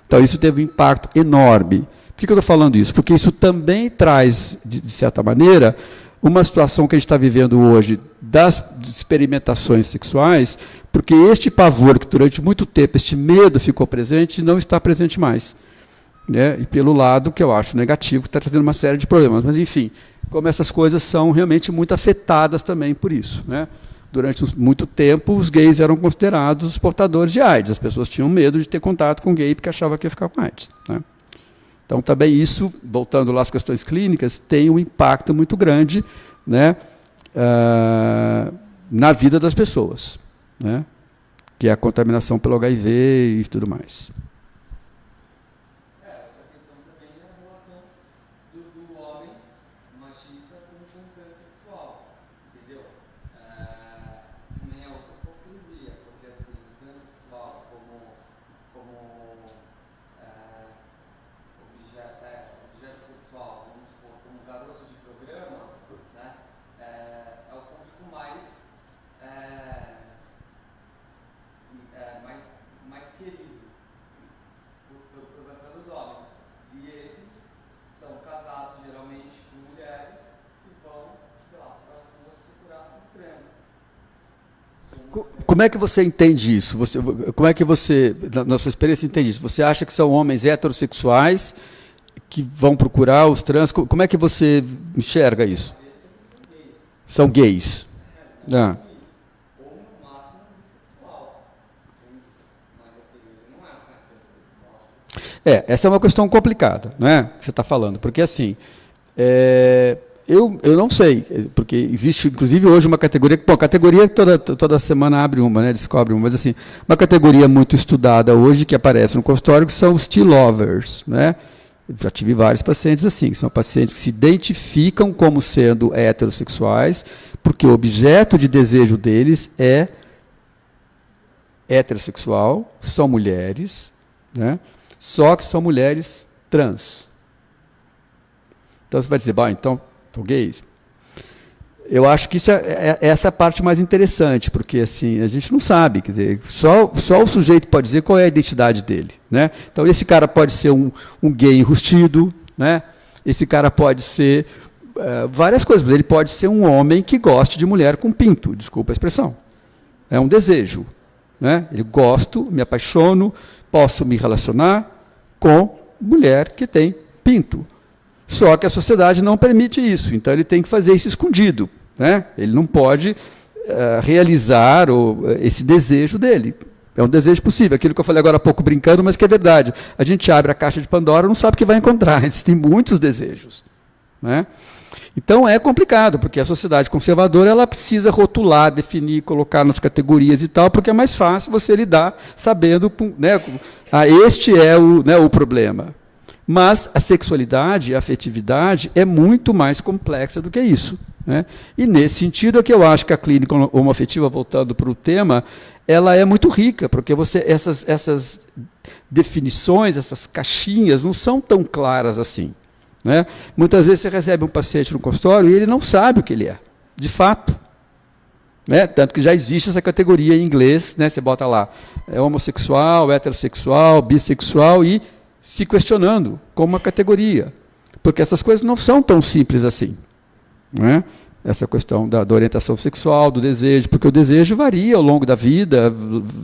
[SPEAKER 2] Então, isso teve um impacto enorme. Por que eu estou falando isso? Porque isso também traz, de certa maneira, uma situação que a gente está vivendo hoje das experimentações sexuais, porque este pavor que durante muito tempo, este medo ficou presente, não está presente mais. Né? E pelo lado que eu acho negativo, que está trazendo uma série de problemas. Mas, enfim, como essas coisas são realmente muito afetadas também por isso. Né? Durante muito tempo, os gays eram considerados os portadores de AIDS. As pessoas tinham medo de ter contato com gay porque achavam que ia ficar com AIDS. Né? Então, também isso, voltando lá às questões clínicas, tem um impacto muito grande, né, na vida das pessoas, né, que é a contaminação pelo HIV e tudo mais. Como é que você entende isso? Como é que você, na sua experiência, entende isso? Você acha que são homens heterossexuais que vão procurar os trans? Como é que você enxerga isso? São gays. Ah. Essa é uma questão complicada, né, que você está falando, porque assim, eu não sei, porque existe, inclusive, hoje uma categoria, bom, a categoria toda semana abre uma, né, descobre uma, mas assim, uma categoria muito estudada hoje, que aparece no consultório, que são os T-lovers, né? Eu já tive vários pacientes assim, que são pacientes que se identificam como sendo heterossexuais, porque o objeto de desejo deles é heterossexual, são mulheres, né? Só que são mulheres trans. Então você vai dizer, bom, então, são gays? Eu acho que isso essa é a parte mais interessante, porque assim, a gente não sabe, quer dizer, só o sujeito pode dizer qual é a identidade dele, né? Então esse cara pode ser um gay enrustido, né? Esse cara pode ser várias coisas, mas ele pode ser um homem que goste de mulher com pinto, desculpa a expressão. É um desejo, né? Eu gosto, me apaixono, posso me relacionar com mulher que tem pinto. Só que a sociedade não permite isso, então ele tem que fazer isso escondido, né? Ele não pode realizar esse desejo dele. É um desejo possível, aquilo que eu falei agora há pouco brincando, mas que é verdade. A gente abre a caixa de Pandora e não sabe o que vai encontrar, existem muitos desejos, né? Então é complicado, porque a sociedade conservadora ela precisa rotular, definir, colocar nas categorias e tal, porque é mais fácil você lidar sabendo, né, este é o problema. Mas a sexualidade, a afetividade é muito mais complexa do que isso, né? E nesse sentido é que eu acho que a clínica homoafetiva, voltando para o tema, ela é muito rica, porque essas definições, essas caixinhas não são tão claras assim, né? Muitas vezes você recebe um paciente no consultório e ele não sabe o que ele é, de fato, né? Tanto que já existe essa categoria em inglês, né? Você bota lá, homossexual, heterossexual, bissexual e se questionando como uma categoria, porque essas coisas não são tão simples assim, né? Essa questão da orientação sexual, do desejo, porque o desejo varia ao longo da vida,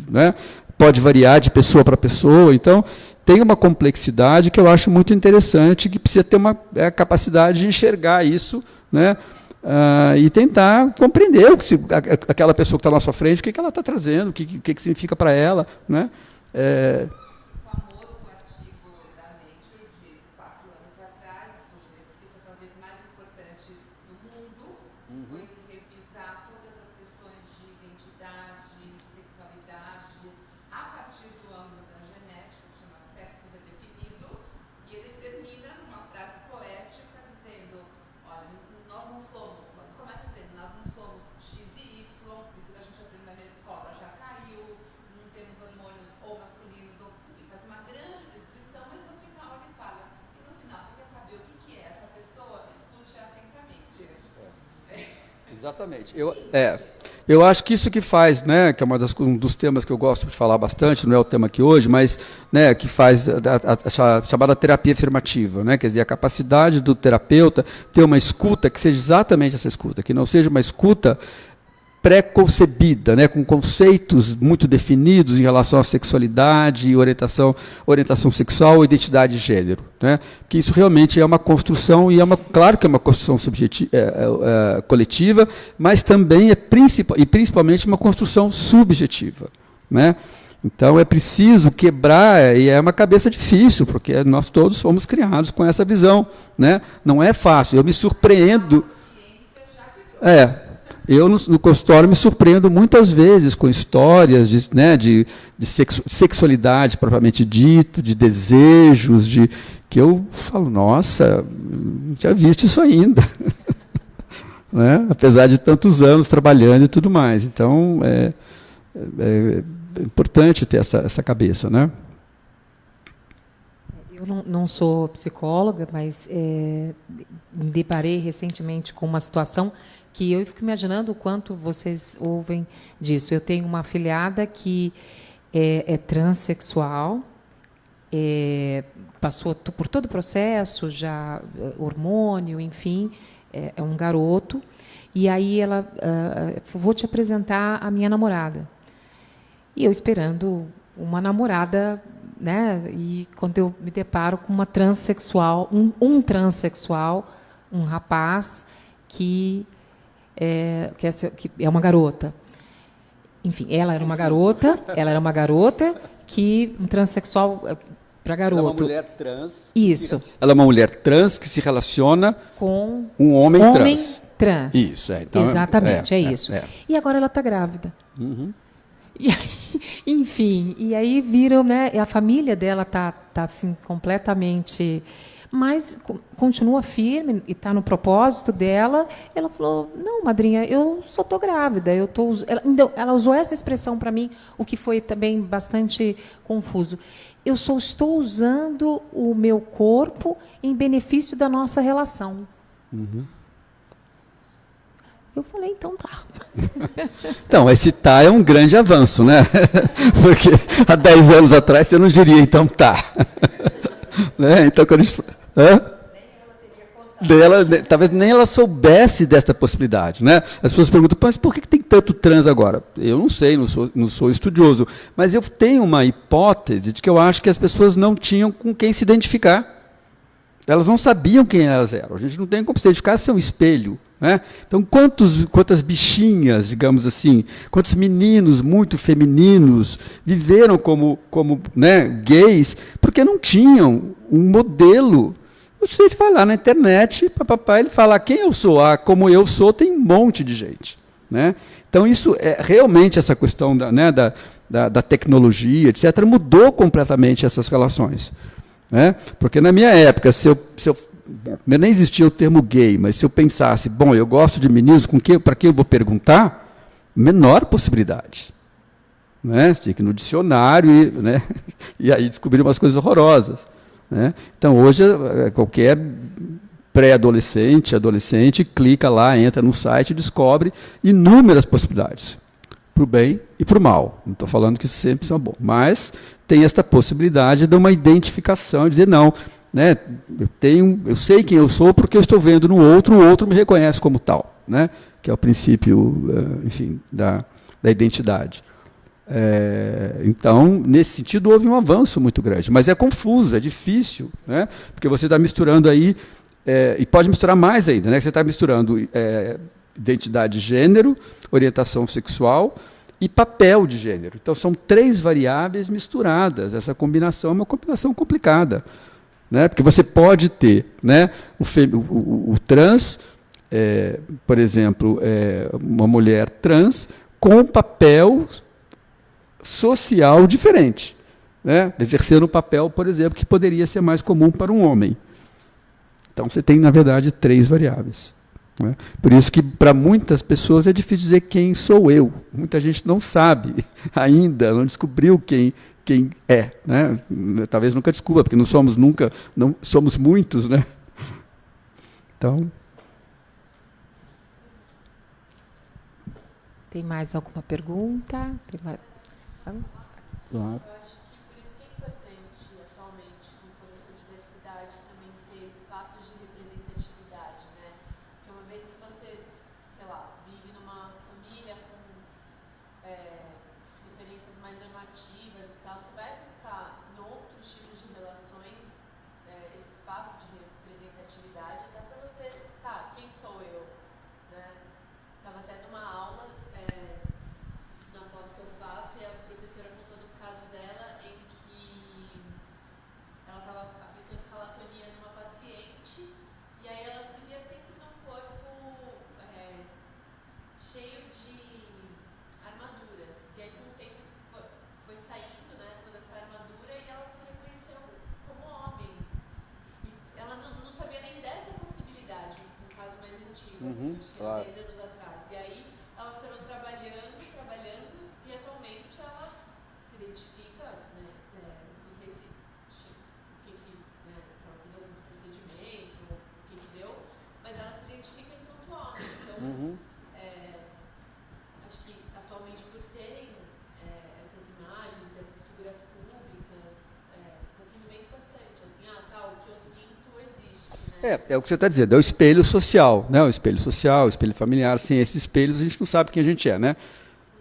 [SPEAKER 2] né? Pode variar de pessoa para pessoa, então tem uma complexidade que eu acho muito interessante, que precisa ter uma capacidade de enxergar isso, né? E tentar compreender o que aquela pessoa que está na sua frente, o que ela está trazendo, o que significa para ela, né? Exatamente. Eu acho que isso que faz, né, que é um dos temas que eu gosto de falar bastante, não é o tema aqui hoje, mas, né, que faz a chamada terapia afirmativa, né, quer dizer, a capacidade do terapeuta ter uma escuta que seja exatamente essa escuta, que não seja uma escuta pré-concebida, né, com conceitos muito definidos em relação à sexualidade, orientação sexual ou identidade de gênero, né, que isso realmente é uma construção, e claro que é uma construção coletiva, mas também principalmente uma construção subjetiva, né. Então é preciso quebrar, e é uma cabeça difícil, porque nós todos fomos criados com essa visão, né? Não é fácil, eu me surpreendo. Eu no consultório me surpreendo muitas vezes com histórias de sexualidade propriamente dito, de desejos, que eu falo, nossa, não tinha visto isso ainda. Né? Apesar de tantos anos trabalhando e tudo mais. Então, é importante ter essa cabeça, né?
[SPEAKER 1] Eu não sou psicóloga, mas me deparei recentemente com uma situação que eu fico imaginando o quanto vocês ouvem disso. Eu tenho uma afilhada que é transexual, passou por todo o processo, já hormônio, enfim, é um garoto, e aí ela, vou te apresentar a minha namorada. E eu esperando uma namorada, né? E quando eu me deparo com uma transexual, um transexual, um rapaz que é uma garota. Enfim, ela era uma garota que um transexual para garoto.
[SPEAKER 2] Ela é uma mulher trans.
[SPEAKER 1] Isso.
[SPEAKER 2] Ela é uma mulher trans que se relaciona
[SPEAKER 1] com
[SPEAKER 2] um homem trans.
[SPEAKER 1] Isso,
[SPEAKER 2] então,
[SPEAKER 1] exatamente, isso. E agora ela está grávida.
[SPEAKER 2] Uhum.
[SPEAKER 1] E aí, enfim, e aí viram, né? A família dela tá assim completamente, mas continua firme e está no propósito dela. Ela falou: não, madrinha, eu só estou grávida. Ela usou essa expressão para mim, o que foi também bastante confuso. Eu só estou usando o meu corpo em benefício da nossa relação.
[SPEAKER 2] Uhum.
[SPEAKER 1] Eu falei, então tá.
[SPEAKER 2] Então, esse tá é um grande avanço, né? Porque há 10 anos atrás você não diria, então tá. Né? Então, quando a gente... talvez nem ela soubesse dessa possibilidade, né? As pessoas perguntam, mas por que tem tanto trans agora? Eu não sei, não sou estudioso, mas eu tenho uma hipótese de que eu acho que as pessoas não tinham com quem se identificar. Elas não sabiam quem elas eram. A gente não tem como se identificar se é um espelho. Né? Então, quantas bichinhas, digamos assim, quantos meninos muito femininos viveram como né, gays, porque não tinham um modelo. O sujeito vai lá na internet, ele fala quem eu sou, como eu sou, tem um monte de gente. Né? Então, isso é realmente essa questão da tecnologia, etc., mudou completamente essas relações. Né? Porque na minha época, nem existia o termo gay, mas se eu pensasse, bom, eu gosto de meninos, para quem eu vou perguntar, menor possibilidade. Né? Você tinha que ir no dicionário e aí descobrir umas coisas horrorosas. Né? Então, hoje, qualquer pré-adolescente, adolescente, clica lá, entra no site e descobre inúmeras possibilidades, para o bem e para o mal. Não estou falando que isso sempre são bom, mas tem esta possibilidade de uma identificação, dizer, não, né, eu sei quem eu sou porque eu estou vendo no outro, o outro me reconhece como tal, né, que é o princípio, enfim, da identidade. Então, nesse sentido, houve um avanço muito grande, mas é confuso, é difícil, né, porque você está misturando aí, e pode misturar mais ainda, né, você está misturando identidade de gênero, orientação sexual e papel de gênero. Então, são 3 variáveis misturadas. Essa combinação é uma combinação complicada. Né? Porque você pode ter, né, o trans, por exemplo, uma mulher trans com papel social diferente. Né? Exercendo um papel, por exemplo, que poderia ser mais comum para um homem. Então, você tem, na verdade, 3 variáveis. Né? Por isso que, para muitas pessoas, é difícil dizer quem sou eu. Muita gente não sabe ainda, não descobriu quem é. Né? Talvez nunca descubra, porque não somos muitos. Né? Então...
[SPEAKER 1] Tem mais alguma pergunta?
[SPEAKER 2] Claro.
[SPEAKER 12] Estava até numa aula, na pós que eu faço, e a professora contou do caso 10 anos atrás. E aí elas foram trabalhando, e atualmente ela se identifica, né, não sei se ela fez algum procedimento, o que deu, mas ela se identifica enquanto homem. Então, acho que atualmente por terem essas imagens, essas figuras públicas, está sendo bem importante, assim, o que eu sinto existe, né?
[SPEAKER 2] É o que você está dizendo, é o espelho social, né? O espelho social, o espelho familiar, sem esses espelhos a gente não sabe quem a gente é, né?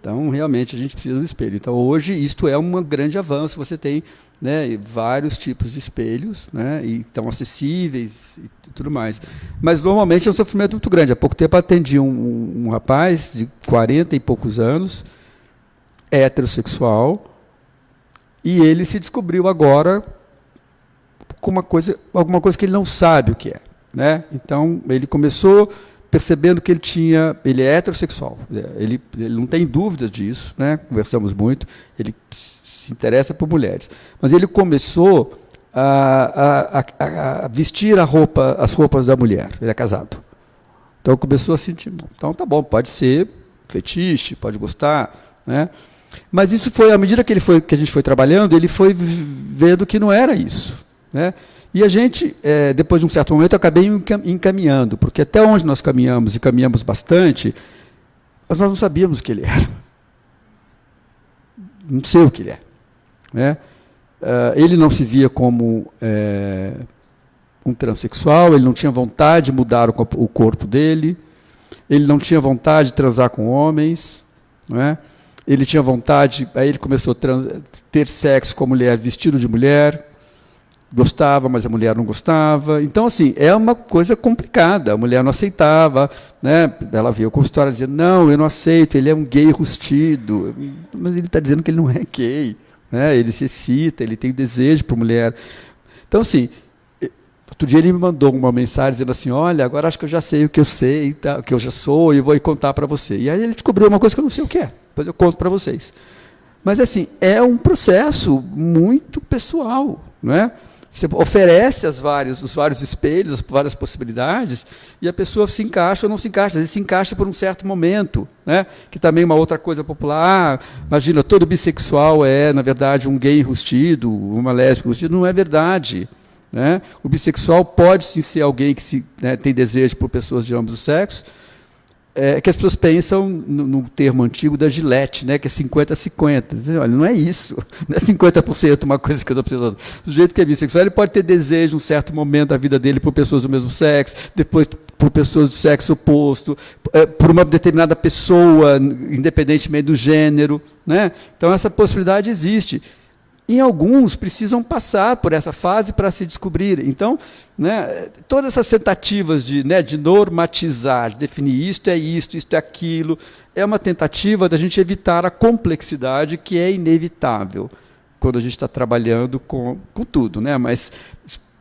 [SPEAKER 2] Então, realmente, a gente precisa do espelho. Então, hoje, isto é um grande avanço, você tem, né, vários tipos de espelhos, né, e estão acessíveis e tudo mais. Mas, normalmente, é um sofrimento muito grande. Há pouco tempo, atendi um rapaz de 40 e poucos anos, heterossexual, e ele se descobriu agora com alguma coisa que ele não sabe o que é, né? Então, ele começou percebendo que ele é heterossexual, ele não tem dúvidas disso, né? Conversamos muito, ele se interessa por mulheres, mas ele começou a vestir as roupas da mulher, ele é casado, então começou a sentir, então tá bom, pode ser fetiche, pode gostar, né? Mas isso foi, à medida que a gente foi trabalhando, ele foi vendo que não era isso, né? E a gente, depois de um certo momento, eu acabei encaminhando, porque até onde nós caminhamos, e caminhamos bastante, nós não sabíamos o que ele era. Não sei o que ele é, né? Ele não se via como um transexual, ele não tinha vontade de mudar o corpo dele, ele não tinha vontade de transar com homens, né? Ele tinha vontade, aí ele começou a ter sexo com a mulher, vestido de mulher, gostava, mas a mulher não gostava. Então, assim, é uma coisa complicada. A mulher não aceitava, né? Ela veio com a história dizendo, não, eu não aceito, ele é um gay rustido. Mas ele está dizendo que ele não é gay, né? Ele se excita, ele tem desejo por mulher. Então, assim, outro dia ele me mandou uma mensagem dizendo assim, olha, agora acho que eu já sei o que eu sei, tá? O que eu já sou, e vou contar para você. E aí ele descobriu uma coisa que eu não sei o que é. Depois eu conto para vocês. Mas, assim, é um processo muito pessoal, não é? Você oferece os vários espelhos, as várias possibilidades, e a pessoa se encaixa ou não se encaixa. Às vezes se encaixa por um certo momento, né? Que também é uma outra coisa popular. Imagina, todo bissexual é, na verdade, um gay enrustido, uma lésbica enrustida. Não é verdade, né? O bissexual pode sim ser alguém que tem desejo por pessoas de ambos os sexos, que as pessoas pensam no termo antigo da Gillette, né, que é 50-50. Olha, não é isso. Não é 50% uma coisa que eu estou precisando. O sujeito que é bissexual, ele pode ter desejo em um certo momento da vida dele por pessoas do mesmo sexo, depois por pessoas do sexo oposto, por uma determinada pessoa, independentemente do gênero, né? Então, essa possibilidade existe. E alguns precisam passar por essa fase para se descobrir. Então, né, todas essas tentativas de normatizar, de definir isto é aquilo, é uma tentativa da gente evitar a complexidade que é inevitável quando a gente está trabalhando com tudo, né, mas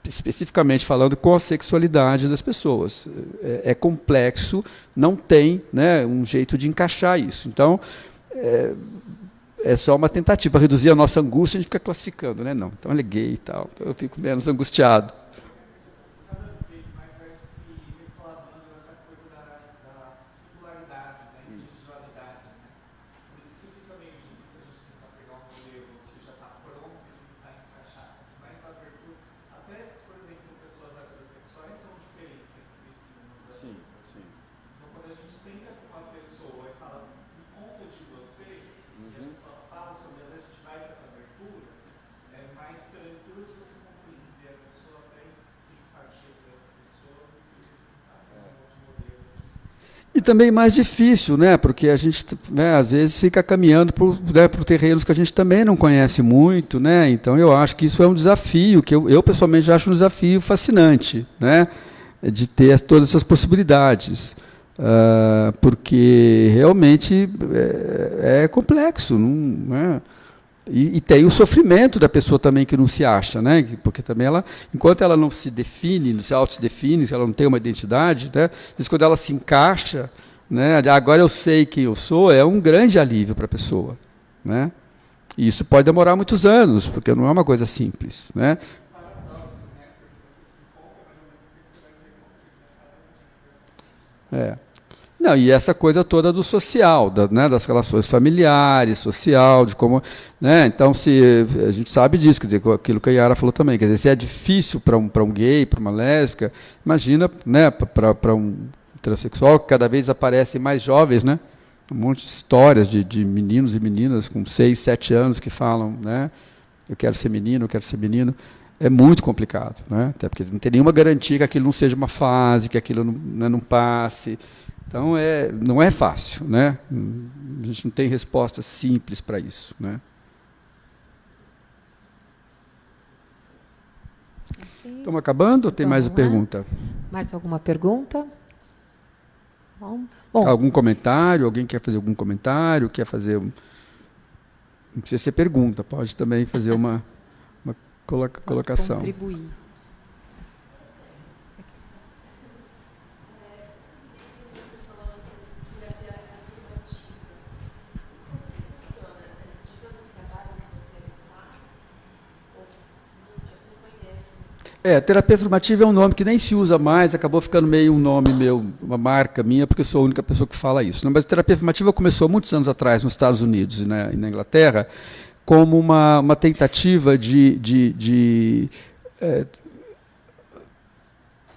[SPEAKER 2] especificamente falando com a sexualidade das pessoas. É complexo, não tem, né, um jeito de encaixar isso. Então, é só uma tentativa para reduzir a nossa angústia, a gente fica classificando, né? Não, então ele é gay e tal, então eu fico menos angustiado.
[SPEAKER 6] Cada vez mais vai se reclamando essa coisa da singularidade, da individualidade, né? Por isso que fica meio difícil a gente tentar pegar um modelo que já está pronto e tentar encaixar. Mas a abertura, até, por exemplo, pessoas heterossexuais são diferentes entre si. Sim, sim. Então, quando a gente senta com uma pessoa e fala, me conta de você, e a pessoa fala sobre ela, a gente vai para essa abertura, é mais tranquilo de você compreender a pessoa, até ter empatia por essa pessoa, do que um outro modelo.
[SPEAKER 2] E também mais difícil, né? Porque a gente, né, às vezes fica caminhando por terrenos que a gente também não conhece muito, né? Então eu acho que isso é um desafio, que eu pessoalmente acho um desafio fascinante, né? De ter todas essas possibilidades. Porque realmente é complexo, não é? E tem o sofrimento da pessoa também que não se acha, né? Porque também ela, enquanto ela não se define, não se auto-define, se ela não tem uma identidade, né? Mas quando ela se encaixa, né? Agora eu sei quem eu sou, é um grande alívio para a pessoa, né? E isso pode demorar muitos anos, porque não é uma coisa simples, né? Não, e essa coisa toda do social, né, das relações familiares, social, de como, né, então se a gente sabe disso, quer dizer, aquilo que a Yara falou também, quer dizer, se é difícil para um gay, para uma lésbica, imagina, né, para um transexual, que cada vez aparecem mais jovens, né, um monte de histórias de meninos e meninas com 6, 7 anos que falam, né, eu quero ser menino, eu quero ser menino. É muito complicado, né? Até porque não tem nenhuma garantia que aquilo não seja uma fase, que aquilo não passe. Então, não é fácil, né? A gente não tem resposta simples para isso, né? Estamos acabando ou tem mais uma pergunta?
[SPEAKER 1] Mais alguma pergunta? Bom.
[SPEAKER 2] Algum comentário? Alguém quer fazer algum comentário? Quer fazer... Não precisa ser pergunta, pode também fazer uma colocação.
[SPEAKER 1] Contribuir.
[SPEAKER 2] A terapia afirmativa é um nome que nem se usa mais, acabou ficando meio um nome meu, uma marca minha, porque eu sou a única pessoa que fala isso. Mas a terapia afirmativa começou muitos anos atrás nos Estados Unidos e na Inglaterra, como uma tentativa de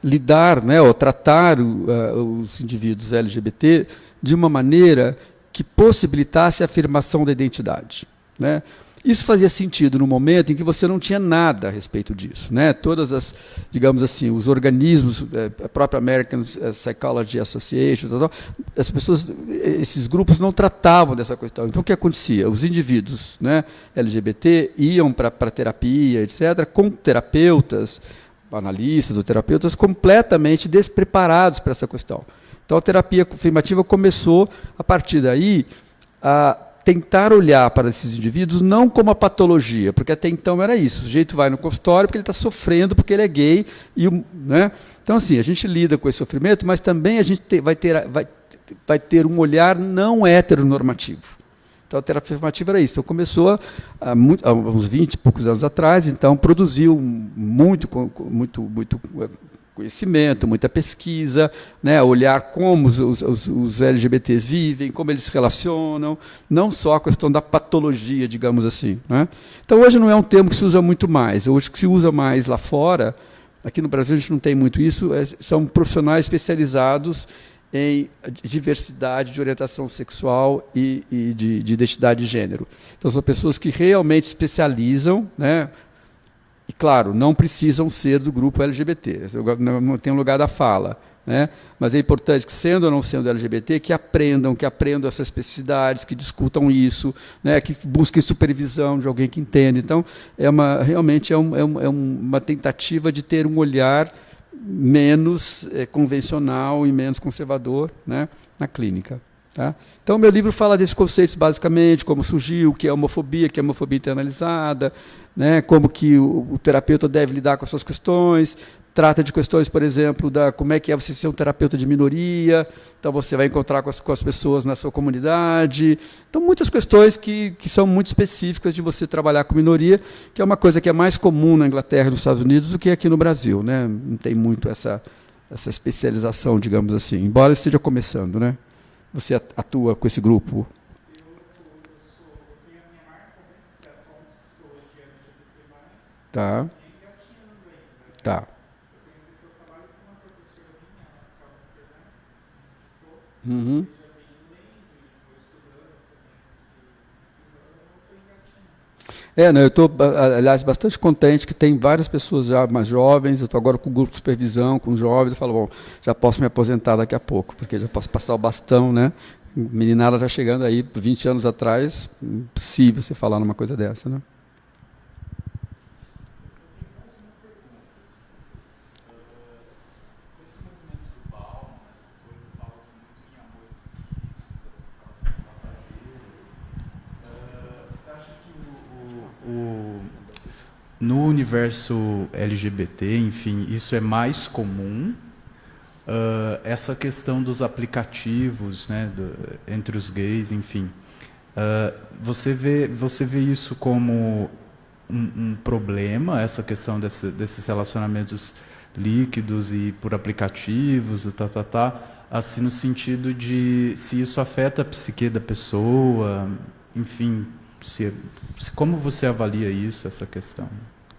[SPEAKER 2] lidar, né, ou tratar os indivíduos LGBT de uma maneira que possibilitasse a afirmação da identidade, né? Isso fazia sentido no momento em que você não tinha nada a respeito disso, né? Todas as, digamos assim, os organismos, a própria American Psychology Association, as pessoas, esses grupos não tratavam dessa questão. Então, o que acontecia? Os indivíduos, né, LGBT iam para terapia, etc., com terapeutas, analistas ou terapeutas completamente despreparados para essa questão. Então, a terapia afirmativa começou, a partir daí, a tentar olhar para esses indivíduos não como a patologia, porque até então era isso, o sujeito vai no consultório porque ele está sofrendo, porque ele é gay, né? Então, assim, a gente lida com esse sofrimento, mas também a gente vai ter um olhar não heteronormativo. Então, a terapia afirmativa era isso. Então, começou há uns 20 e poucos anos atrás, então produziu muito conhecimento, muita pesquisa, né, olhar como os LGBTs vivem, como eles se relacionam, não só a questão da patologia, digamos assim, né? Então, hoje não é um termo que se usa muito mais. Hoje, o que se usa mais lá fora, aqui no Brasil a gente não tem muito isso, são profissionais especializados em diversidade de orientação sexual e de identidade de gênero. Então, são pessoas que realmente especializam, né? E, claro, não precisam ser do grupo LGBT, não tem um lugar da fala, né? Mas é importante que, sendo ou não sendo LGBT, que aprendam essas especificidades, que discutam isso, né? Que busquem supervisão de alguém que entende. Então, realmente é uma tentativa de ter um olhar menos convencional e menos conservador, né, na clínica. Tá? Então, meu livro fala desses conceitos, basicamente, como surgiu, o que é homofobia internalizada, né, como que o terapeuta deve lidar com as suas questões, trata de questões, por exemplo, como é que é você ser um terapeuta de minoria, então você vai encontrar com as pessoas na sua comunidade. Então, muitas questões que são muito específicas de você trabalhar com minoria, que é uma coisa que é mais comum na Inglaterra e nos Estados Unidos do que aqui no Brasil, né? Não tem muito essa especialização, digamos assim, embora esteja começando, né? Você atua com esse grupo? Tá. Tá. Uhum. Não, eu estou, aliás, bastante contente que tem várias pessoas já mais jovens. Eu estou agora com o grupo de supervisão, com jovens. Eu falo, bom, já posso me aposentar daqui a pouco, porque já posso passar o bastão, né? Meninada já chegando aí, 20 anos atrás, impossível você falar numa coisa dessa, né?
[SPEAKER 8] No universo LGBT, enfim, isso é mais comum, essa questão dos aplicativos, né, entre os gays, enfim. Você vê isso como um problema, essa questão desses relacionamentos líquidos e por aplicativos, assim, no sentido de se isso afeta a psique da pessoa, enfim, como você avalia isso, essa questão?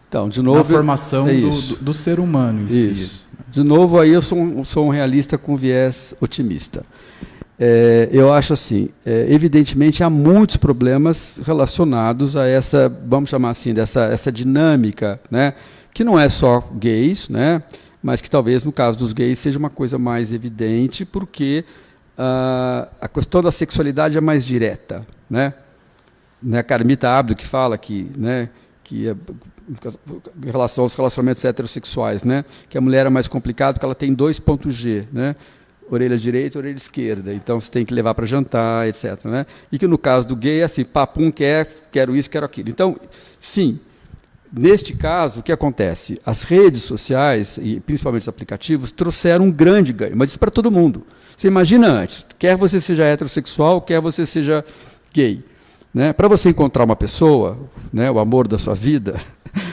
[SPEAKER 2] Então, de novo,
[SPEAKER 8] na formação do ser humano em si.
[SPEAKER 2] De novo, aí eu sou um realista com viés otimista. Eu acho assim, evidentemente há muitos problemas relacionados a essa, vamos chamar assim, essa dinâmica, né, que não é só gays, né, mas que talvez no caso dos gays seja uma coisa mais evidente, porque a questão da sexualidade é mais direta, né? A Carmita Abdo que fala que, né, que em relação aos relacionamentos heterossexuais, né, que a mulher é mais complicado porque ela tem 2 pontos G, né? Orelha direita e orelha esquerda, então você tem que levar para jantar, etc. Né? E que no caso do gay é assim, papum, quero isso, quero aquilo. Então, sim, neste caso, o que acontece? As redes sociais, e principalmente os aplicativos, trouxeram um grande ganho, mas isso para todo mundo. Você imagina antes, quer você seja heterossexual, quer você seja gay. Né? Para você encontrar uma pessoa, né, o amor da sua vida,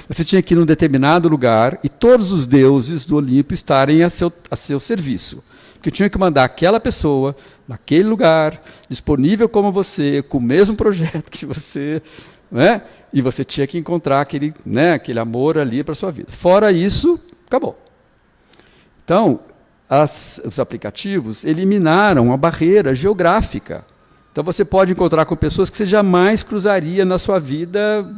[SPEAKER 2] você tinha que ir num determinado lugar e todos os deuses do Olimpo estarem a seu serviço. Porque tinha que mandar aquela pessoa, naquele lugar, disponível como você, com o mesmo projeto que você, né? E você tinha que encontrar aquele, né, aquele amor ali para a sua vida. Fora isso, acabou. Então, os aplicativos eliminaram a barreira geográfica. Então, você pode encontrar com pessoas que você jamais cruzaria na sua vida.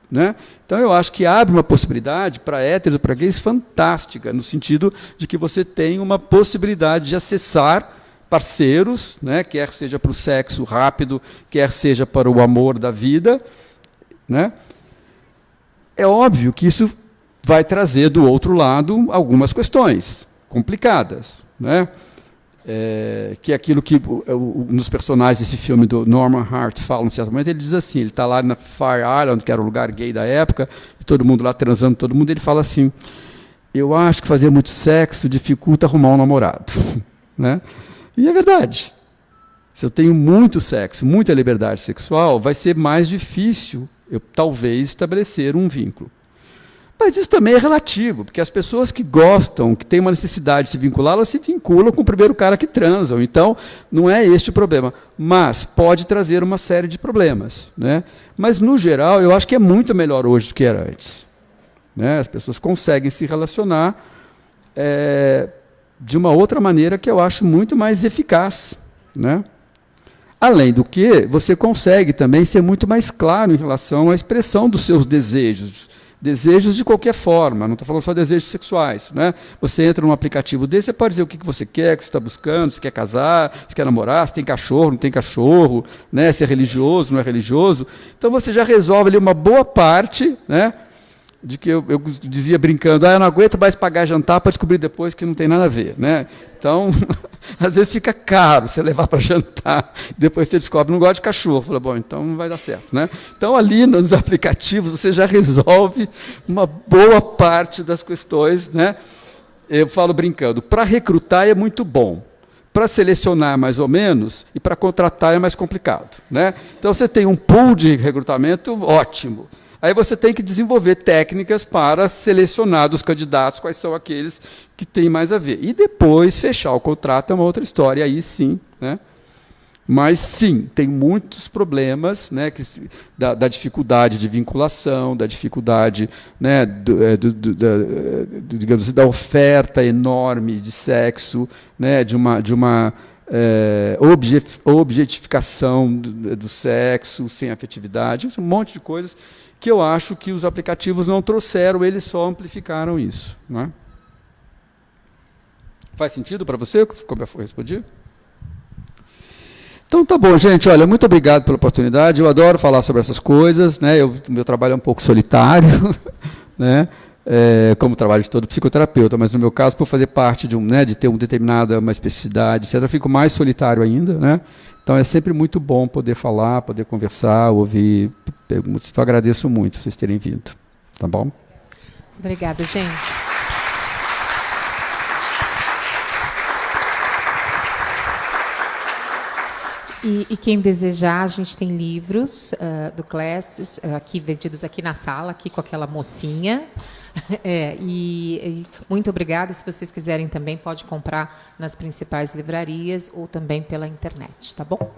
[SPEAKER 2] Né? Então, eu acho que abre uma possibilidade para héteros e para gays fantástica, no sentido de que você tem uma possibilidade de acessar parceiros, né? Quer seja para o sexo rápido, quer seja para o amor da vida. Né? É óbvio que isso vai trazer do outro lado algumas questões complicadas. Né? Que é aquilo que nos personagens desse filme do Norman Hart falam, em certo momento, ele diz assim, ele está lá na Fire Island, que era o lugar gay da época, e todo mundo lá transando, todo mundo, ele fala assim, eu acho que fazer muito sexo dificulta arrumar um namorado. Né? E é verdade. Se eu tenho muito sexo, muita liberdade sexual, vai ser mais difícil eu talvez estabelecer um vínculo. Mas isso também é relativo, porque as pessoas que gostam, que têm uma necessidade de se vincular, elas se vinculam com o primeiro cara que transam. Então, não é este o problema. Mas pode trazer uma série de problemas. Né? Mas, no geral, eu acho que é muito melhor hoje do que era antes. Né? As pessoas conseguem se relacionar de uma outra maneira que eu acho muito mais eficaz. Né? Além do que, você consegue também ser muito mais claro em relação à expressão dos seus desejos. Desejos de qualquer forma, não estou falando só de desejos sexuais. Né? Você entra num aplicativo desse, você pode dizer o que você quer, o que você está buscando, se quer casar, se quer namorar, se tem cachorro, não tem cachorro, né? Se é religioso, não é religioso. Então você já resolve ali uma boa parte, né? De que eu dizia brincando, eu não aguento mais pagar jantar para descobrir depois que não tem nada a ver. Né? Então, às vezes fica caro você levar para jantar, depois você descobre, não gosta de cachorro. Fala, bom, então não vai dar certo. Né? Então, ali nos aplicativos, você já resolve uma boa parte das questões. Né? Eu falo brincando, para recrutar é muito bom. Para selecionar mais ou menos e para contratar é mais complicado. Né? Então, você tem um pool de recrutamento ótimo. Aí você tem que desenvolver técnicas para selecionar dos candidatos quais são aqueles que têm mais a ver. E depois fechar o contrato é uma outra história, aí sim. Né? Mas sim, tem muitos problemas, né, da dificuldade de vinculação, da dificuldade, né, digamos, da oferta enorme de sexo, né, de uma objetificação do sexo sem afetividade, um monte de coisas que eu acho que os aplicativos não trouxeram, eles só amplificaram isso. Não é? Faz sentido para você, como eu respondi? Então tá bom, gente, olha, muito obrigado pela oportunidade, eu adoro falar sobre essas coisas, né? Meu trabalho é um pouco solitário, né? Como trabalho de todo psicoterapeuta, mas no meu caso, por fazer parte de de ter uma determinada uma especificidade, etc., eu fico mais solitário ainda, né? Então é sempre muito bom poder falar, poder conversar, ouvir perguntas. Então agradeço muito vocês terem vindo, tá bom?
[SPEAKER 1] Obrigada, gente. E quem desejar, a gente tem livros do Clécio, aqui vendidos aqui na sala, aqui com aquela mocinha. E muito obrigada. Se vocês quiserem também, pode comprar nas principais livrarias ou também pela internet, tá bom?